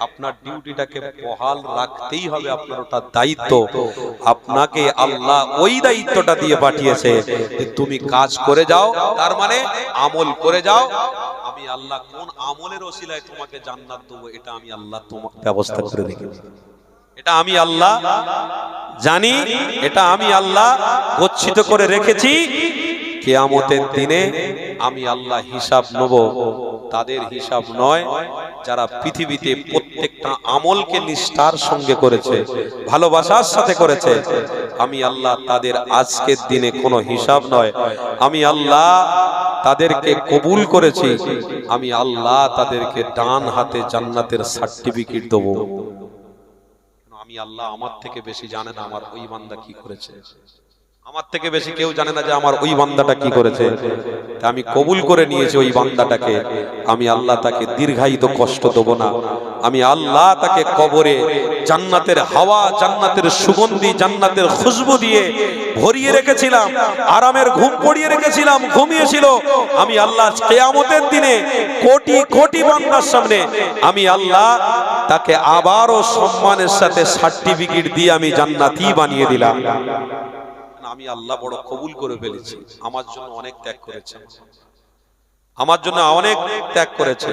আপনার ডিউটিটাকে বহাল রাখতেই হবে, আপনার ওটা দায়িত্ব। আপনাকে আল্লাহ ওই দায়িত্বটা দিয়ে পাঠিয়েছে যে তুমি কাজ করে যাও, তার মানে আমল করে যাও। আমি আল্লাহ কোন আমলের ওসিলায় তোমাকে জান্নাত দেবো এটা আমি আল্লাহ তোমাকে ব্যবস্থা করে রেখেছি। এটা আমি আল্লাহ জানি, এটা আমি আল্লাহ গচ্ছিত করে রেখেছি। কিয়ামতের দিনে আমি আল্লাহ হিসাব নেব, তাদের হিসাব নয় যারা পৃথিবীতে প্রত্যেকটা আমলকে নিষ্ঠার সঙ্গে করেছে, ভালোবাসার সাথে করেছে। আমি আল্লাহ তাদের আজকের দিনে কোনো হিসাব নয়, আমি আল্লাহ তাদেরকে কবুল করেছি, আমি আল্লাহ তাদেরকে ডান হাতে জান্নাতের সার্টিফিকেট দেব। আমি আল্লাহ আমার থেকে বেশি জানে না আমার ওই বান্দা কি করেছে, আমার থেকে বেশি কেউ জানে না যে আমার ওই বান্দাটা কি করেছে। আমি কবুল করে নিয়েছি ওই বান্দাটাকে, আমি আল্লাহ তাকে দীর্ঘায়িত কষ্ট দেব না। আমি আল্লাহ তাকে কবরে জান্নাতের হাওয়া, জান্নাতের সুগন্ধি, জান্নাতের খুশবু দিয়ে ভরিয়ে রেখেছিলাম, আরামের ঘুম পড়িয়ে রেখেছিলাম, ঘুমিয়েছিল। আমি আল্লাহ কিয়ামতের দিনে কোটি কোটি বান্দার সামনে আমি আল্লাহ তাকে আবারও সম্মানের সাথে সার্টিফিকেট দিয়ে আমি জান্নাতি বানিয়ে দিলাম। আমি আল্লাহ বড় কবুল করে ফেলেছি, আমার জন্য অনেক ত্যাগ করেছে, আমার জন্য অনেক ত্যাগ করেছে,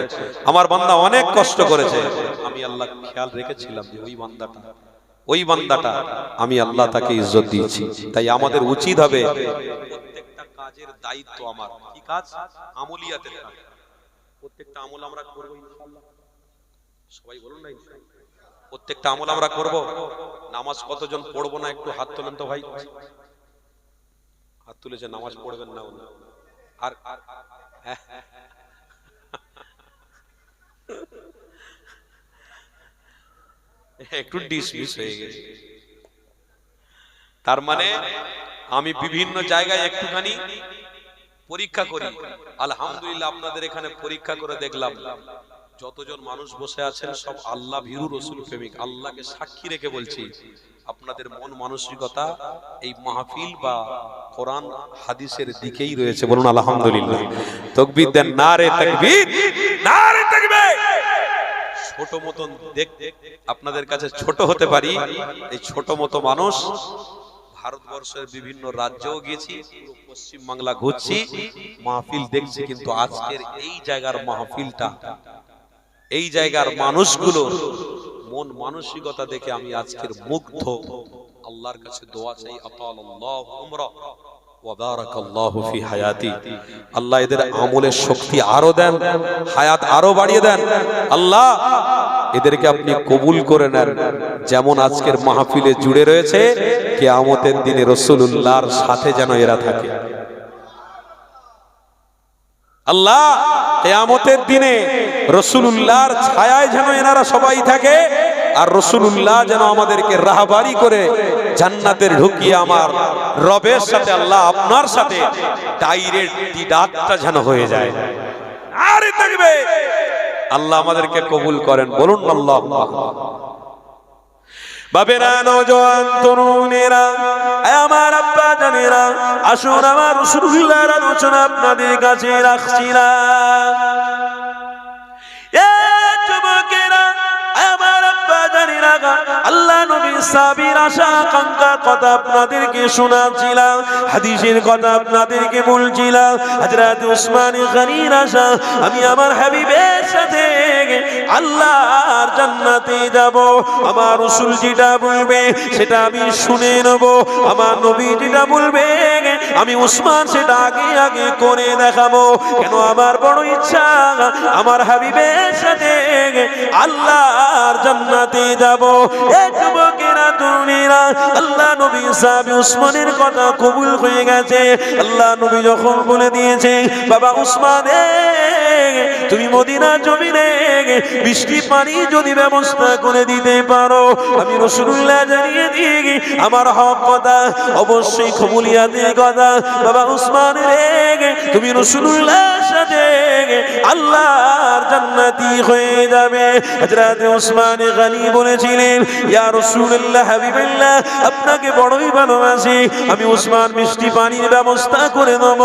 আমার বান্দা অনেক কষ্ট করেছে। আমি আল্লাহ খেয়াল রেখেছিলাম যে ওই বান্দাটা আমি আল্লাহ তাকে ইজ্জত দিয়েছি। তাই আমাদের উচিত হবে প্রত্যেকটা কাজের দায়িত্ব আমার। কি কাজ? আমলিয়াতের কাজ। প্রত্যেকটা আমল আমরা করব ইনশাআল্লাহ। সবাই বলুন না ইনশাআল্লাহ। প্রত্যেকটা আমল আমরা করব। নামাজ কতজন পড়বো না একটু হাত তোলেন তো ভাই। হাত তুলেছে, নামাজ পড়বেন না আর একটু ডিসমিস হয়ে গেছে। তার মানে আমি বিভিন্ন জায়গায় একটুখানি পরীক্ষা করি। আলহামদুলিল্লাহ আপনাদের এখানে পরীক্ষা করে দেখলাম যতজন মানুষ বসে আছেন সব আল্লাহ ভীরু, রসুল প্রেমিক। আল্লাহকে সাক্ষী রেখে বলছি আপনাদের মন মানসিকতা এই মাহফিল বা কোরআন হাদিসের দিকেই রয়েছে। বলুন আলহামদুলিল্লাহ। তাকবীর দেন, নারে তাকবীর, নারে তাকবীর। ছোট মতন দেখতে আপনাদের কাছে ছোট হতে পারি, এই ছোট মতো মানুষ ভারতবর্ষের বিভিন্ন রাজ্যেও গেছি, পশ্চিম বাংলা ঘুরছি, মাহফিল দেখছি, কিন্তু আজকের এই জায়গার মাহফিলটা, এই জায়গার মানুষগুলো মন মানসিকতা দেখে আমি আজকের মুগ্ধ। আল্লাহর কাছে দোয়া চাই, আতালাল্লাহু উমরা ওয়া বারাকাল্লাহু ফি হায়াতি। আল্লাহ এদের আমলের শক্তি আরো দেন, হায়াত আরো বাড়িয়ে দেন। আল্লাহ এদেরকে আপনি কবুল করে নেন, যেমন আজকের মাহফিলে জুড়ে রয়েছে, কিয়ামতের দিনে রাসূলুল্লাহর সাথে যেন এরা থাকে। আল্লাহ কিয়ামতের দিনে রাসূলুল্লাহর ছায়ায় যেন এনারা সবাই থাকে, আর রাসূলুল্লাহ যেন আমাদেরকে রাহবারি করে জান্নাতের ঢুকিয়ে আমার রবের সাথে, আল্লাহ আপনার সাথে ডাইরেক্ট দিদারটা যেন হয়ে যায়। আরে তাকবীর! আল্লাহ আমাদেরকে কবুল করেন, বলুন আল্লাহুম্মা। বাবেরা, নওজোয়ান তরুণেরা, আমার আব্বা জানেরা, আসুন আমার রাসূলুল্লাহর আলোচনা আপনাদের কাছে রাখছিলাম। এ যুবকেরা, আমার আব্বা জানেরা, আল্লাহ নবী সাহাবীর আশা আকাঙ্ক্ষার কথা আপনাদেরকে শোনাচ্ছিলাম, হাদিসের কথা আপনাদেরকে বলছিলাম। হযরত উসমান গনির আশা, আমি আমার হাবিবের সাথে আল্লাহর জান্নাতে যাব। আমার রাসূল যেটা বলবে সেটা আমি শুনে নেব, আমার নবী যেটা বলবে আমি উসমান সেটা আগে আগে করে দেখাবো। কেন? আমার বড় ইচ্ছা আমার হাবিবের সাথে আল্লাহর জান্নাতে যাব। এই যুবকেরা, তরুণীরা, আল্লাহ নবী সাহাবী উসমানের কথা কবুল হয়ে গেছে। আল্লাহ নবী যখন বলে দিয়েছে, বাবা উসমান, তুমি মদিনা জমিনে বৃষ্টি পানি যদি ব্যবস্থা করে দিতে পারো, আমি রাসূলুল্লাহ জানিয়ে দিই আমার হক কথা, অবশ্যই কবুলিয়াতের কথা। বাবা উসমান রে, তুমি রাসূলুল্লাহর সাথে আল্লাহর জান্নাতি হয়ে যাবে। হযরত ওসমান গনি বলেছিলেন, ইয়া রাসূলুল্লাহ হাবিবাল্লাহ, আপনাকে বড়ই ভালোবাসি, আমি ওসমান মিষ্টি পানির ব্যবস্থা করে দেব।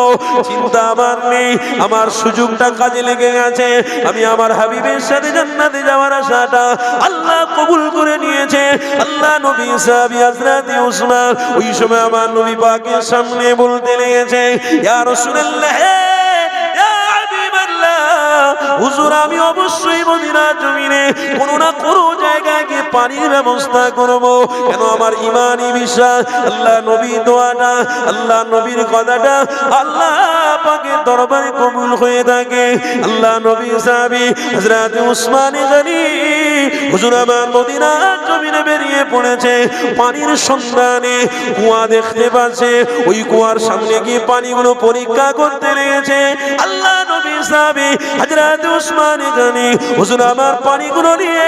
চিন্তা আমার নেই, আমার সুযোগটা কাজে লেগে গেছে। আমি আমার হাবিবের সাথে জান্নাতে যাওয়ার আশাটা আল্লাহ কবুল করে নিয়েছে। আল্লাহ নবী সাহাবী হযরত ওসমান ওই সময় আমার নবী পাকের সামনে বলতে লেগেছে, ইয়া রাসূলুল্লাহ, ইয়া হাবিবাল্লাহ, হুজুর আমি অবশ্যই মদিনার জমিনে কোনো না কোনো জায়গায় গিয়ে পানির ব্যবস্থা করব। কেন আমার ঈমানি বিশ্বাস, আল্লাহ নবীর দোয়াটা, আল্লাহ নবীর কথাটা আল্লাহ পাকের দরবারে কবুল হয়ে থাকে। আল্লাহ নবী সাহাবী হযরত ওসমান গনি হুজুর আমার মদিনার জমিনে বেরিয়ে পড়েছে পানির সন্ধানে। কুয়া দেখতে পাচ্ছে, ওই কুয়ার সামনে গিয়ে পানিগুলো পরীক্ষা করতে লেগেছে। আল্লাহ নবী সাহাবী হযরত ওসমান গনি হুজুর আমার পানিগুলো নিয়ে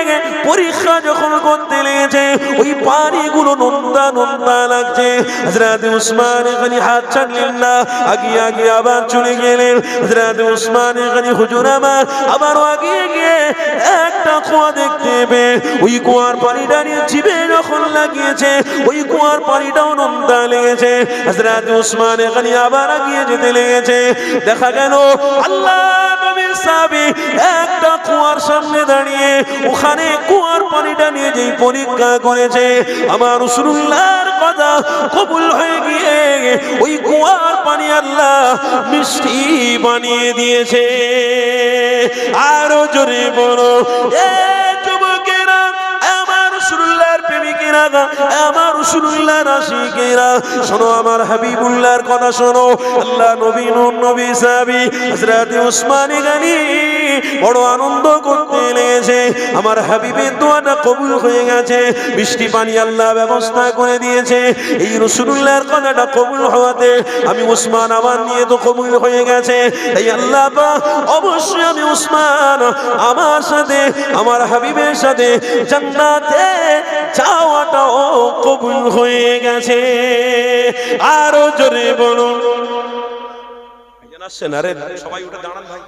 পরীক্ষা যখন করতে লেগেছে, ওই পানিগুলো নোনতা নোনতা লাগছে। হযরত ওসমান গনি হাত ছাড়লেন না, আগে আগে আবার চলে গেলেন। হযরত ওসমান গনি হুজুর আমার আবার আগে গিয়ে একটা কুয়া দেখতে পেয়ে ওই কুয়ার পানিটা নিয়ে জিভে যখন লাগিয়েছে, ওই কুয়ার পানিটাও নোনতা লেগেছে। হযরত ওসমান গনি আবার আগিয়ে যেতে লেগেছে। দেখা গেল আল্লাহ নবীর সাহাবী একটা কুয়ার সামনে দাঁড়িয়ে ওখানে কুয়ার পানিটা নিয়ে যেই পরীক্ষা করেছে, আমার রাসূলুল্লাহর কথা কবুল হয়ে গিয়ে ওই কুয়ার পানি আল্লাহ মিষ্টি বানিয়ে দিয়েছে। আরো জোরে বলো, এ যুবকেরা, আমার রাসূলুল্লাহর প্রেমিকেরা, আমার রাসূলুল্লাহর আশিকেরা, শোনো আমার হাবিবুল্লাহর কথা শোনো। আল্লাহ নবী নূর নবী সাহাবী হযরত ওসমান গনি বড় আনন্দ করতে লেগেছে, আমার হাবিবের দোয়াটা কবুল হয়ে গেছে, মিষ্টি পানি আল্লাহ ব্যবস্থা করে দিয়েছে। এই রাসূলুল্লাহর কথাটা কবুল হওয়াতে আমি ওসমান আমার নিয়ে তো কবুল হয়ে গেছে, এই আল্লাহ পাক অবশ্যই আমি ওসমান আমার সাথে আমার হাবিবের সাথে জান্নাতে যাওয়াটাও কবুল হয়ে গেছে। আরো জোরে বলুন। আসছেন, আরে সবাই উঠে দাঁড়ান ভাই।